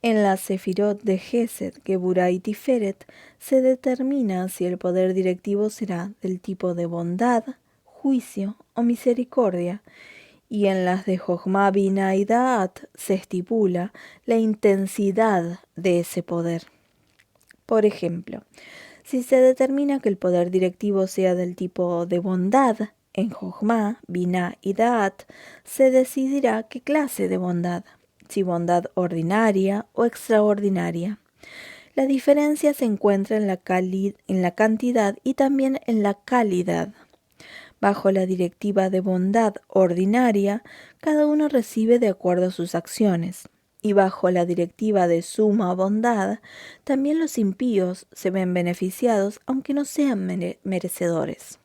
Speaker 1: En la Sefirot de Gesed, Geburah y Tiferet se determina si el poder directivo será del tipo de bondad, juicio o misericordia, y en las de Jochma, Bina y Da'at se estipula la intensidad de ese poder. Por ejemplo, Si se determina que el poder directivo sea del tipo de bondad, en Jochma, Binah y Da'at, se decidirá qué clase de bondad, si bondad ordinaria o extraordinaria. La diferencia se encuentra en la cantidad y también en la calidad. Bajo la directiva de bondad ordinaria, cada uno recibe de acuerdo a sus acciones. Y bajo la directiva de suma bondad, también los impíos se ven beneficiados aunque no sean merecedores.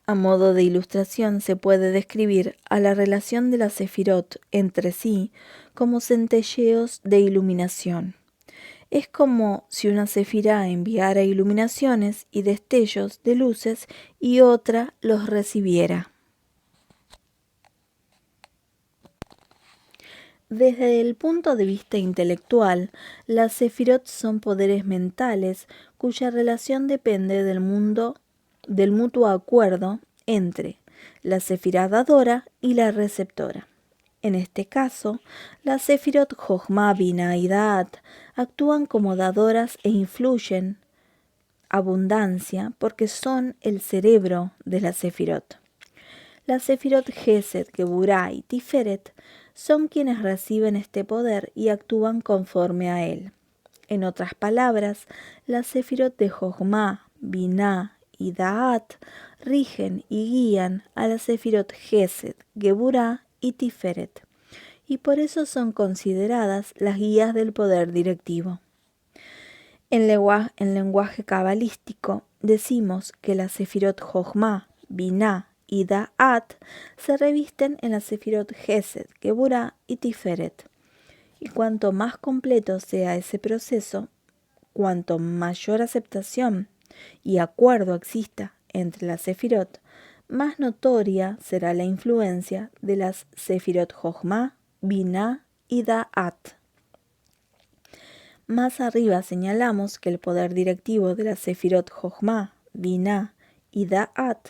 Speaker 1: A modo de ilustración se puede describir a la relación de las sefirot entre sí como centelleos de iluminación. Es como si una sefirá enviara iluminaciones y destellos de luces y otra los recibiera. Desde el punto de vista intelectual, las sefirot son poderes mentales cuya relación depende del mutuo acuerdo entre la sefirá dadora y la receptora. En este caso, las sefirot Jochma, Binah y Da'at actúan como dadoras e influyen abundancia porque son el cerebro de la sefirot. Las sefirot Gesed, Geburah y Tiferet son quienes reciben este poder y actúan conforme a él. En otras palabras, las sefirot de Jochma, Binah y Da'at rigen y guían a las sefirot Gesed, Geburah y Tiferet, y por eso son consideradas las guías del poder directivo. En lenguaje cabalístico decimos que las sefirot Jochma, Binah y Da'at se revisten en las sefirot Gesed, Geburah y Tiferet. Y cuanto más completo sea ese proceso, cuanto mayor aceptación y acuerdo exista entre las sefirot, más notoria será la influencia de las sefirot Jochma, Binah y Da'at. Más arriba señalamos que el poder directivo de las sefirot Jochma, Binah y Da'at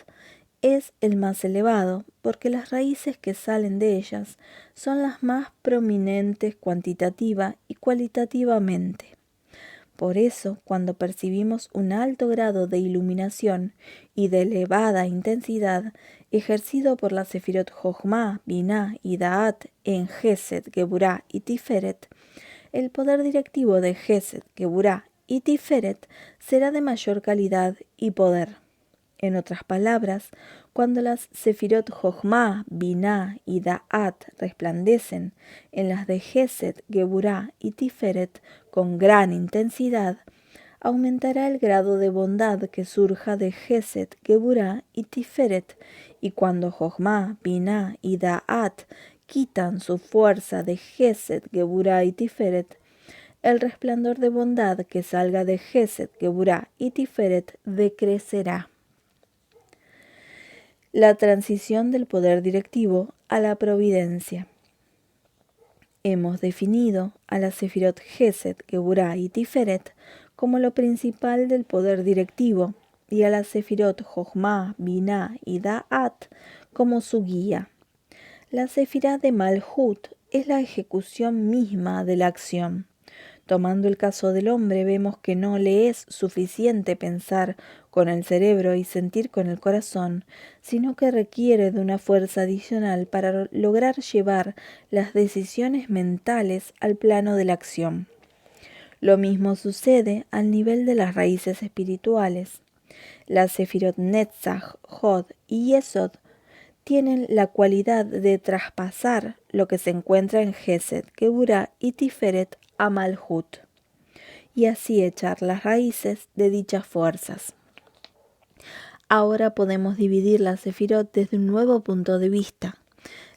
Speaker 1: es el más elevado porque las raíces que salen de ellas son las más prominentes cuantitativa y cualitativamente. Por eso, cuando percibimos un alto grado de iluminación y de elevada intensidad ejercido por la sefirot Jochma, Binah y Da'at en Gesed, Geburah y Tiferet, el poder directivo de Gesed, Geburah y Tiferet será de mayor calidad y poder. En otras palabras, cuando las sefirot Jochma, Binah y Da'at resplandecen en las de Gesed, Geburah y Tiferet con gran intensidad, aumentará el grado de bondad que surja de Gesed, Geburah y Tiferet, y cuando Jochma, Binah y Da'at quitan su fuerza de Gesed, Geburah y Tiferet, el resplandor de bondad que salga de Gesed, Geburah y Tiferet decrecerá. La transición del poder directivo a la providencia. Hemos definido a la sefirot Gesed, Geburah y Tiferet como lo principal del poder directivo y a la sefirot Jochma, Binah y Da'at como su guía. La sefirá de Malhut es la ejecución misma de la acción. Tomando el caso del hombre, vemos que no le es suficiente pensar con el cerebro y sentir con el corazón, sino que requiere de una fuerza adicional para lograr llevar las decisiones mentales al plano de la acción. Lo mismo sucede al nivel de las raíces espirituales. Las sefirot Netzach, Hod y Yesod tienen la cualidad de traspasar lo que se encuentra en Gesed, Geburah y Tiferet a Malhut, y así echar las raíces de dichas fuerzas. Ahora podemos dividir las sefirot desde un nuevo punto de vista,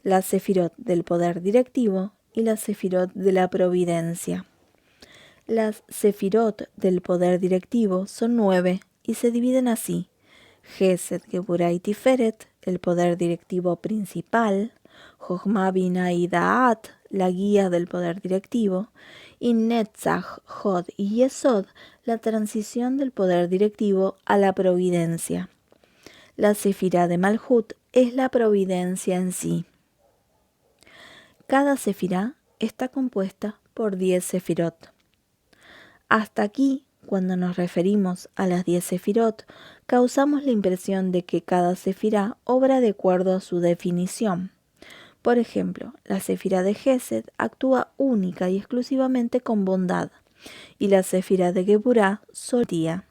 Speaker 1: la sefirot del poder directivo y la sefirot de la providencia. Las sefirot del poder directivo son 9 y se dividen así: Gesed, Geburah y Tiferet, el poder directivo principal; Jochma, Binah y Da'at, la guía del poder directivo; y Netzach, Hod y Yesod, la transición del poder directivo a la providencia. La sefirá de Malhut es la providencia en sí. Cada sefirá está compuesta por 10 sefirot. Hasta aquí Cuando nos referimos a las 10 sefirot, causamos la impresión de que cada sefirá obra de acuerdo a su definición. Por ejemplo, la sefirá de Gesed actúa única y exclusivamente con bondad, y la sefirá de Geburá solía.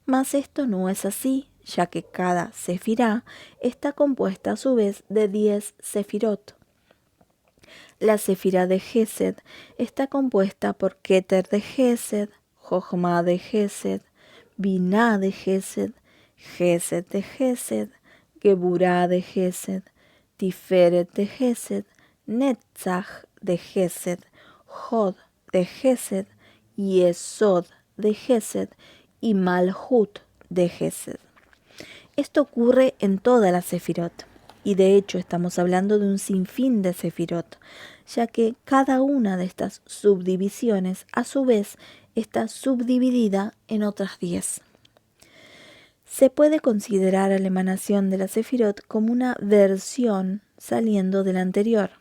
Speaker 1: Mas esto no es así, ya que cada sefirá está compuesta a su vez de 10 sefirot. La sefirá de Gesed está compuesta por Keter de Gesed, Jochma de Gesed, Biná de Gesed, Gesed de Gesed, Geburá de Gesed, Tiferet de Gesed, Netzach de Gesed, Hod de Gesed, Yesod de Gesed y Malhut de Gesed. Esto ocurre en todas las sefirot, y de hecho estamos hablando de un sinfín de sefirot, ya que cada una de estas subdivisiones a su vez está subdividida en otras 10. Se puede considerar a la emanación de la sefirot como una versión saliendo de la anterior.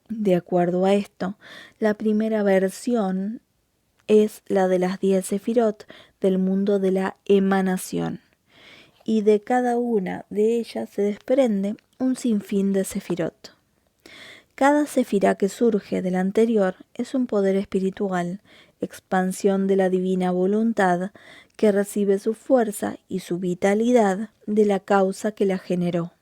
Speaker 1: De acuerdo a esto, la primera versión es la de las 10 sefirot del mundo de la emanación, y de cada una de ellas se desprende un sinfín de sefirot. Cada sefirá que surge del anterior es un poder espiritual, expansión de la divina voluntad, que recibe su fuerza y su vitalidad de la causa que la generó.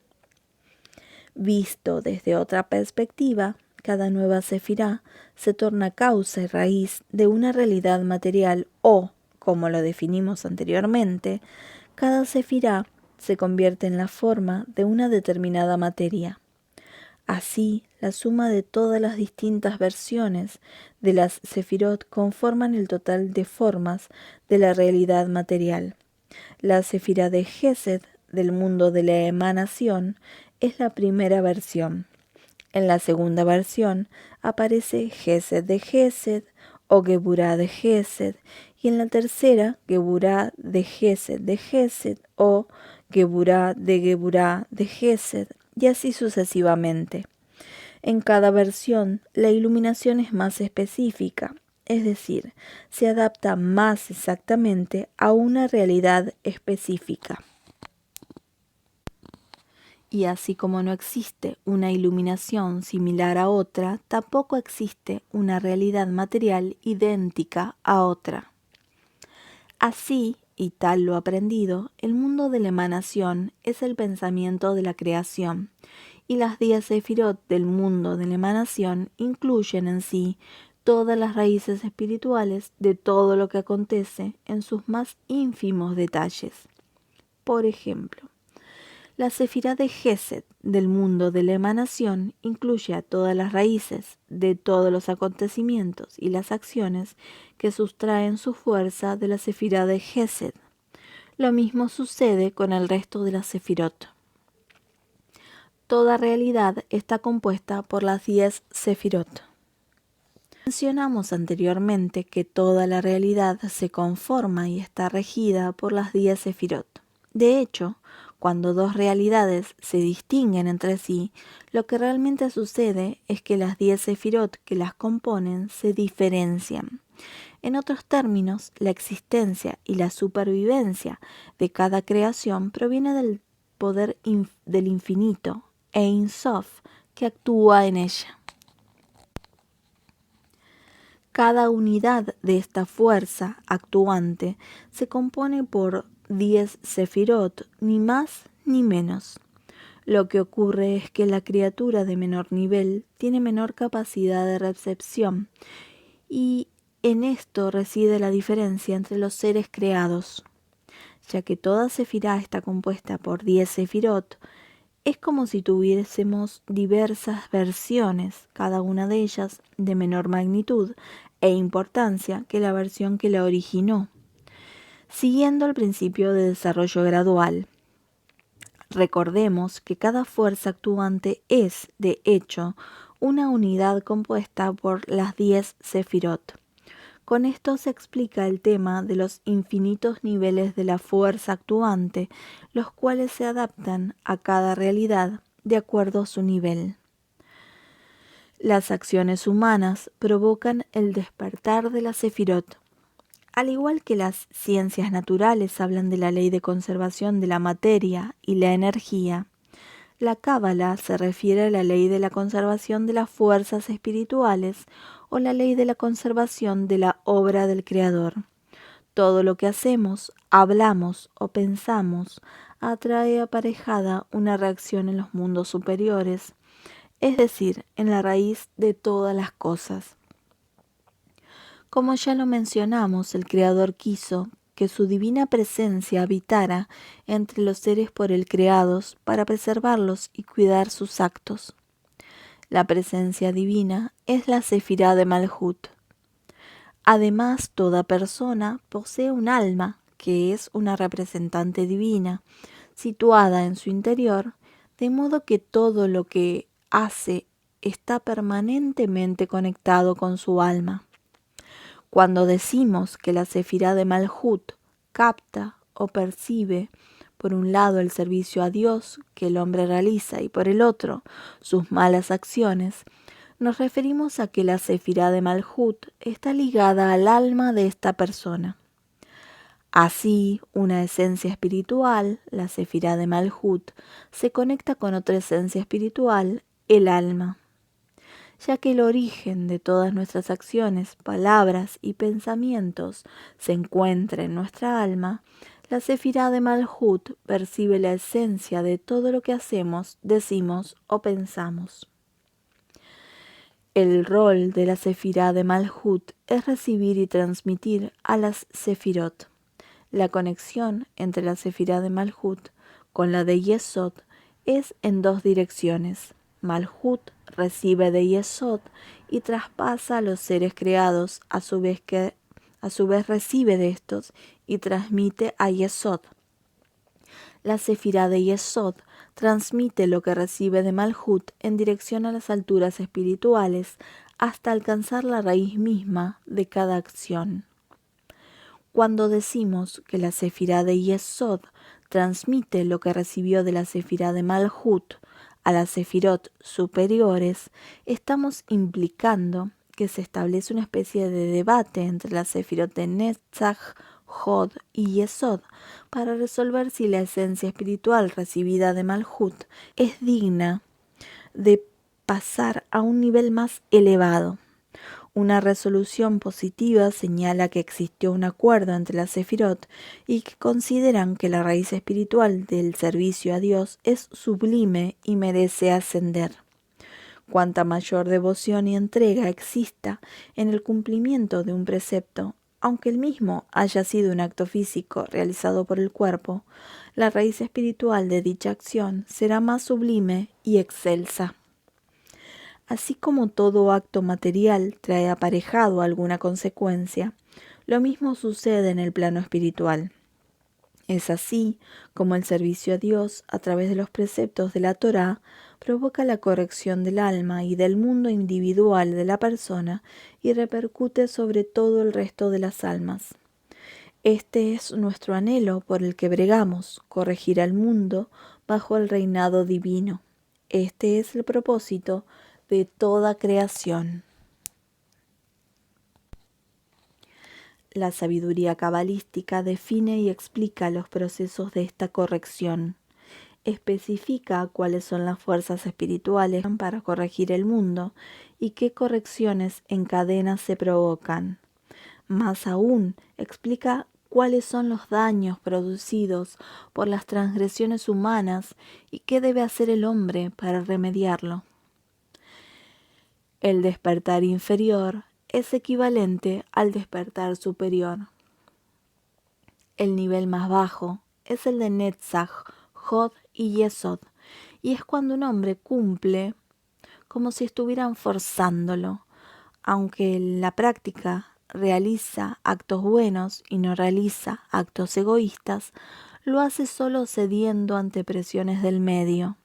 Speaker 1: Visto desde otra perspectiva, cada nueva sefirá se torna causa y raíz de una realidad material o, como lo definimos anteriormente, cada sefirá se convierte en la forma de una determinada materia. Así, la suma de todas las distintas versiones de las sefirot conforman el total de formas de la realidad material. La sefirá de Gesed, del mundo de la emanación, es la primera versión. En la segunda versión aparece Gesed de Gesed o Geburá de Gesed, y en la tercera Geburá de Gesed o Geburá de Gesed, y así sucesivamente. En cada versión, la iluminación es más específica, es decir, se adapta más exactamente a una realidad específica. Y así como no existe una iluminación similar a otra, tampoco existe una realidad material idéntica a otra. Así, y tal lo aprendido, el mundo de la emanación es el pensamiento de la creación, y las 10 sefirot del mundo de la emanación incluyen en sí todas las raíces espirituales de todo lo que acontece en sus más ínfimos detalles. Por ejemplo, la sefirá de Gesed del mundo de la emanación incluye a todas las raíces de todos los acontecimientos y las acciones que sustraen su fuerza de la sefirá de Gesed. Lo mismo sucede con el resto de las sefirot. Toda realidad está compuesta por las 10 sefirot. Mencionamos anteriormente que toda la realidad se conforma y está regida por las 10 sefirot. De hecho, cuando dos realidades se distinguen entre sí, lo que realmente sucede es que las 10 sefirot que las componen se diferencian. En otros términos, la existencia y la supervivencia de cada creación proviene del poder del infinito, Ein Sof, que actúa en ella. Cada unidad de esta fuerza actuante se compone por 10 sefirot, ni más ni menos. Lo que ocurre es que la criatura de menor nivel tiene menor capacidad de recepción, y en esto reside la diferencia entre los seres creados. Ya que toda sefirá está compuesta por 10 sefirot, es como si tuviésemos diversas versiones, cada una de ellas de menor magnitud e importancia que la versión que la originó, siguiendo el principio de desarrollo gradual. Recordemos que cada fuerza actuante es, de hecho, una unidad compuesta por las 10 sefirot. Con esto se explica el tema de los infinitos niveles de la fuerza actuante, los cuales se adaptan a cada realidad de acuerdo a su nivel. Las acciones humanas provocan el despertar de la sefirot. Al igual que las ciencias naturales hablan de la ley de conservación de la materia y la energía, la Cábala se refiere a la ley de la conservación de las fuerzas espirituales o la ley de la conservación de la obra del Creador. Todo lo que hacemos, hablamos o pensamos atrae aparejada una reacción en los mundos superiores, es decir, en la raíz de todas las cosas. Como ya lo mencionamos, el Creador quiso que su divina presencia habitara entre los seres por él creados para preservarlos y cuidar sus actos. La presencia divina es la Sefirá de Malhut. Además, toda persona posee un alma, que es una representante divina, situada en su interior, de modo que todo lo que hace está permanentemente conectado con su alma. Cuando decimos que la Sefirá de Malhut capta o percibe, por un lado el servicio a Dios que el hombre realiza y por el otro sus malas acciones, nos referimos a que la Sefirá de Malhut está ligada al alma de esta persona. Así, una esencia espiritual, la Sefirá de Malhut, se conecta con otra esencia espiritual, el alma. Ya que el origen de todas nuestras acciones, palabras y pensamientos se encuentra en nuestra alma, la Sefirá de Malhut percibe la esencia de todo lo que hacemos, decimos o pensamos. El rol de la Sefirá de Malhut es recibir y transmitir a las Sefirot. La conexión entre la Sefirá de Malhut con la de Yesod es en dos direcciones. Malhut recibe de Yesod y traspasa a los seres creados, a su vez recibe de estos y transmite a Yesod. La Sefirá de Yesod transmite lo que recibe de Malhut en dirección a las alturas espirituales hasta alcanzar la raíz misma de cada acción. Cuando decimos que la Sefirá de Yesod transmite lo que recibió de la Sefirá de Malhut a las Sefirot superiores, estamos implicando que se establece una especie de debate entre las Sefirot de Netzach, Hod y Yesod para resolver si la esencia espiritual recibida de Malhut es digna de pasar a un nivel más elevado. Una resolución positiva señala que existió un acuerdo entre las Sefirot y que consideran que la raíz espiritual del servicio a Dios es sublime y merece ascender. Cuanta mayor devoción y entrega exista en el cumplimiento de un precepto, aunque el mismo haya sido un acto físico realizado por el cuerpo, la raíz espiritual de dicha acción será más sublime y excelsa. Así como todo acto material trae aparejado alguna consecuencia, lo mismo sucede en el plano espiritual. Es así como el servicio a Dios, a través de los preceptos de la Torá, provoca la corrección del alma y del mundo individual de la persona y repercute sobre todo el resto de las almas. Este es nuestro anhelo por el que bregamos, corregir al mundo bajo el reinado divino. Este es el propósito de toda creación. La sabiduría cabalística define y explica los procesos de esta corrección. Especifica cuáles son las fuerzas espirituales para corregir el mundo y qué correcciones en cadena se provocan. Más aún, explica cuáles son los daños producidos por las transgresiones humanas y qué debe hacer el hombre para remediarlo. El despertar inferior es equivalente al despertar superior. El nivel más bajo es el de Netzach, Hod y Yesod, y es cuando un hombre cumple como si estuvieran forzándolo, aunque en la práctica realiza actos buenos y no realiza actos egoístas, lo hace solo cediendo ante presiones del medio.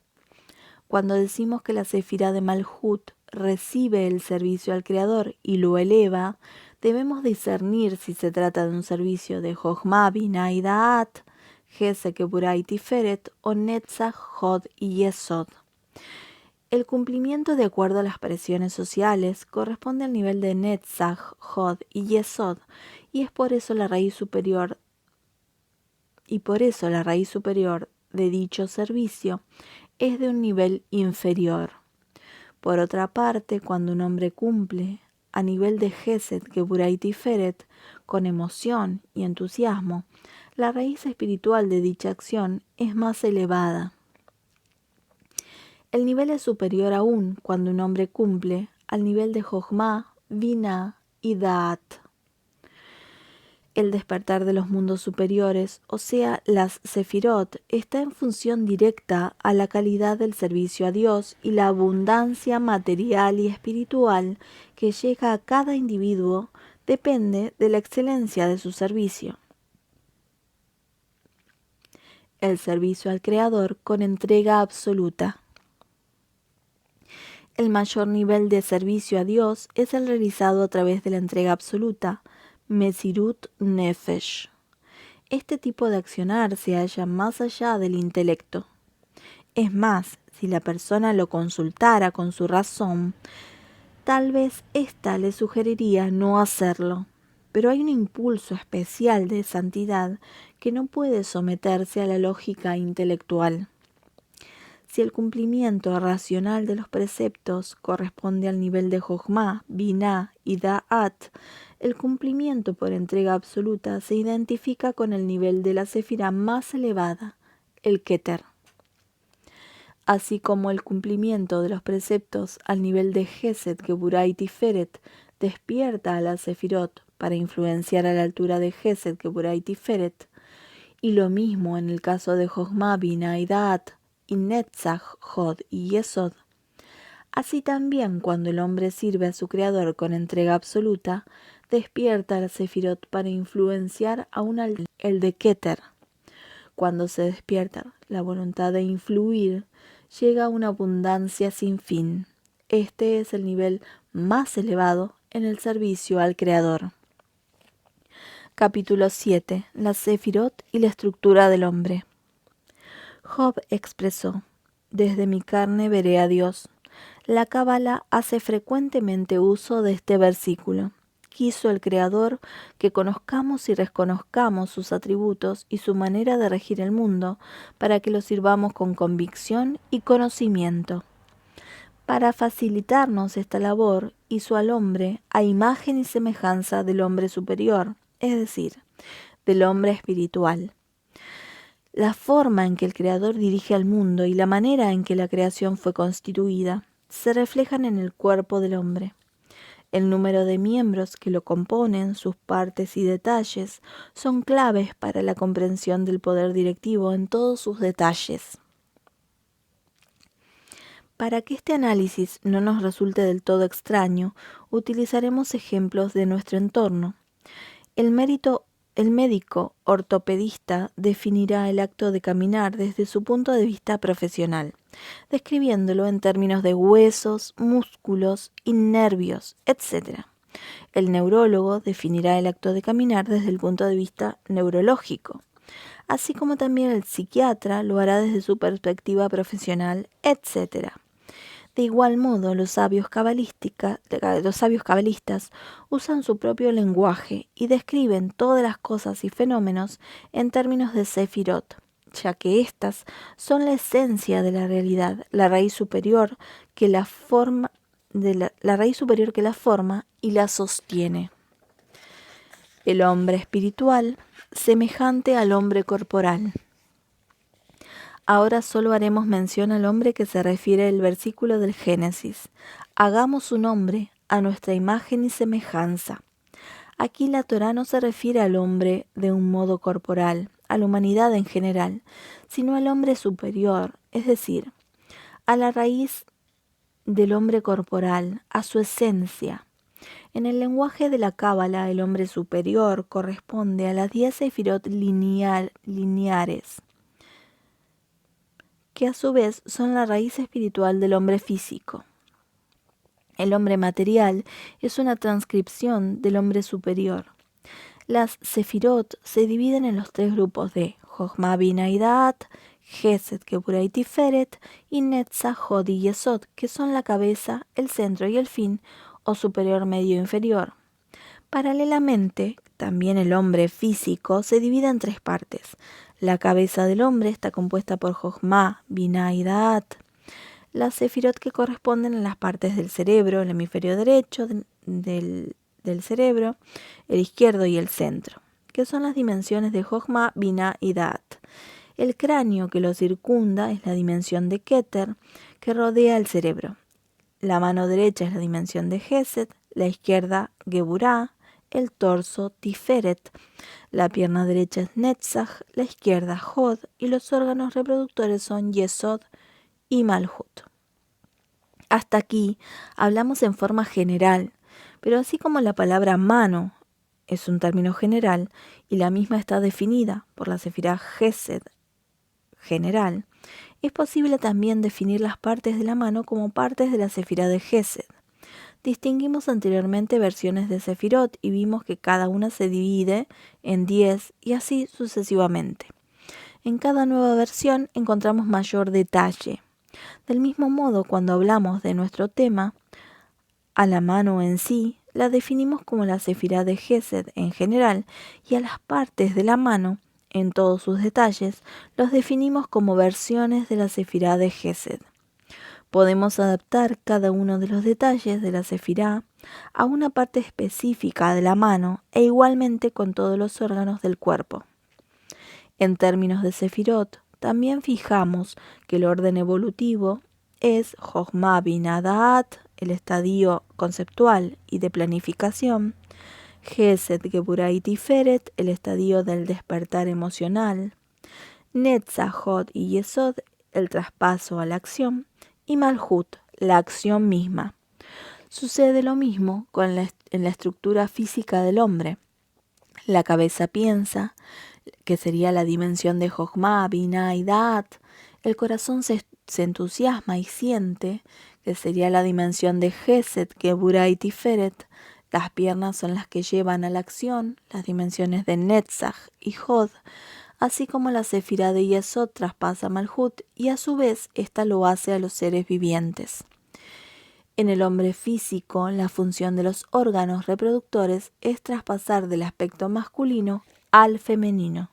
Speaker 1: Cuando decimos que la Sefirá de Malhut recibe el servicio al Creador y lo eleva, debemos discernir si se trata de un servicio de Jochma, Binah y Da'at, Gesed, Geburah y Tiferet, o Netzach, Hod y Yesod. El cumplimiento de acuerdo a las presiones sociales corresponde al nivel de Netzach, Hod y Yesod y por eso la raíz superior de dicho servicio es de un nivel inferior. Por otra parte, cuando un hombre cumple a nivel de Gesed, Geburah y Tiferet, con emoción y entusiasmo, la raíz espiritual de dicha acción es más elevada. El nivel es superior aún cuando un hombre cumple al nivel de Jochma, Binah y Da'at. El despertar de los mundos superiores, o sea, las Sefirot, está en función directa a la calidad del servicio a Dios y la abundancia material y espiritual que llega a cada individuo depende de la excelencia de su servicio. El servicio al Creador con entrega absoluta. El mayor nivel de servicio a Dios es el realizado a través de la entrega absoluta, Mesirut Nefesh. Este tipo de accionar se halla más allá del intelecto. Es más, si la persona lo consultara con su razón, tal vez ésta le sugeriría no hacerlo. Pero hay un impulso especial de santidad que no puede someterse a la lógica intelectual. Si el cumplimiento racional de los preceptos corresponde al nivel de Jochma, Binah y Da'at, el cumplimiento por entrega absoluta se identifica con el nivel de la sefirá más elevada, el Keter. Así como el cumplimiento de los preceptos al nivel de Gesed, Geburah y Tiferet despierta a la sefirot para influenciar a la altura de Gesed, Geburah y Tiferet, y lo mismo en el caso de Jochma, Binah y Da'at, y Netzach, Hod y Yesod. Así también, cuando el hombre sirve a su Creador con entrega absoluta, despierta a la Sefirot para influenciar aún el de Keter. Cuando se despierta la voluntad de influir, llega a una abundancia sin fin. Este es el nivel más elevado en el servicio al Creador. Capítulo 7. La Sefirot y la estructura del hombre. Job expresó: desde mi carne veré a Dios. La Cábala hace frecuentemente uso de este versículo. Quiso el Creador que conozcamos y reconozcamos sus atributos y su manera de regir el mundo, para que lo sirvamos con convicción y conocimiento. Para facilitarnos esta labor, hizo al hombre a imagen y semejanza del hombre superior, es decir, del hombre espiritual. La forma en que el Creador dirige al mundo y la manera en que la creación fue constituida se reflejan en el cuerpo del hombre. El número de miembros que lo componen, sus partes y detalles, son claves para la comprensión del poder directivo en todos sus detalles. Para que este análisis no nos resulte del todo extraño, utilizaremos ejemplos de nuestro entorno. El médico ortopedista definirá el acto de caminar desde su punto de vista profesional, describiéndolo en términos de huesos, músculos y nervios, etc. El neurólogo definirá el acto de caminar desde el punto de vista neurológico, así como también el psiquiatra lo hará desde su perspectiva profesional, etc. De igual modo, los sabios cabalistas usan su propio lenguaje y describen todas las cosas y fenómenos en términos de sefirot, ya que éstas son la esencia de la realidad, la raíz superior que la forma y la sostiene. El hombre espiritual, semejante al hombre corporal. Ahora solo haremos mención al hombre que se refiere el versículo del Génesis. Hagamos un hombre a nuestra imagen y semejanza. Aquí la Torá no se refiere al hombre de un modo corporal, a la humanidad en general, sino al hombre superior, es decir, a la raíz del hombre corporal, a su esencia. En el lenguaje de la Cábala, el hombre superior corresponde a las 10 sefirot lineares, que a su vez son la raíz espiritual del hombre físico. El hombre material es una transcripción del hombre superior. Las sefirot se dividen en los 3 grupos de Jochma, Binah y Da'at, Gesed, Geburah y Tiferet, y Netzach, Hod y Yesod, que son la cabeza, el centro y el fin, o superior, medio e inferior. Paralelamente, también el hombre físico, se divide en 3 partes. La cabeza del hombre está compuesta por Jochma, Binah y Da'at. Las sefirot que corresponden a las partes del cerebro, el hemisferio derecho del cerebro, el izquierdo y el centro, que son las dimensiones de Jochma, Binah y Da'at. El cráneo que lo circunda es la dimensión de Keter, que rodea el cerebro. La mano derecha es la dimensión de Gesed, la izquierda Geburah, el torso Tiferet, la pierna derecha es Netzach, la izquierda Hod y los órganos reproductores son Yesod y Malhut. Hasta aquí hablamos en forma general, pero así como la palabra mano es un término general y la misma está definida por la sefirá Gesed general, es posible también definir las partes de la mano como partes de la sefirá de Gesed. Distinguimos anteriormente versiones de sefirot y vimos que cada una se divide en 10 y así sucesivamente. En cada nueva versión encontramos mayor detalle. Del mismo modo, cuando hablamos de nuestro tema, a la mano en sí la definimos como la sefirá de Gesed en general y a las partes de la mano, en todos sus detalles, los definimos como versiones de la sefirá de Gesed. Podemos adaptar cada uno de los detalles de la sefirá a una parte específica de la mano e igualmente con todos los órganos del cuerpo. En términos de sefirot, también fijamos que el orden evolutivo es Jochma Binah Da'at, el estadio conceptual y de planificación, Gesed Geburah y Tiferet, el estadio del despertar emocional, Netzach, Hod y Yesod, el traspaso a la acción, y Malhut, la acción misma. Sucede lo mismo en la estructura física del hombre. La cabeza piensa, que sería la dimensión de Jochma, Binah y Da'at. El corazón se entusiasma y siente, que sería la dimensión de Gesed, Geburah y Tiferet. Las piernas son las que llevan a la acción, las dimensiones de Netzach y Hod, así como la sefirá de Yesod traspasa Malhut y a su vez ésta lo hace a los seres vivientes. En el hombre físico, la función de los órganos reproductores es traspasar del aspecto masculino al femenino.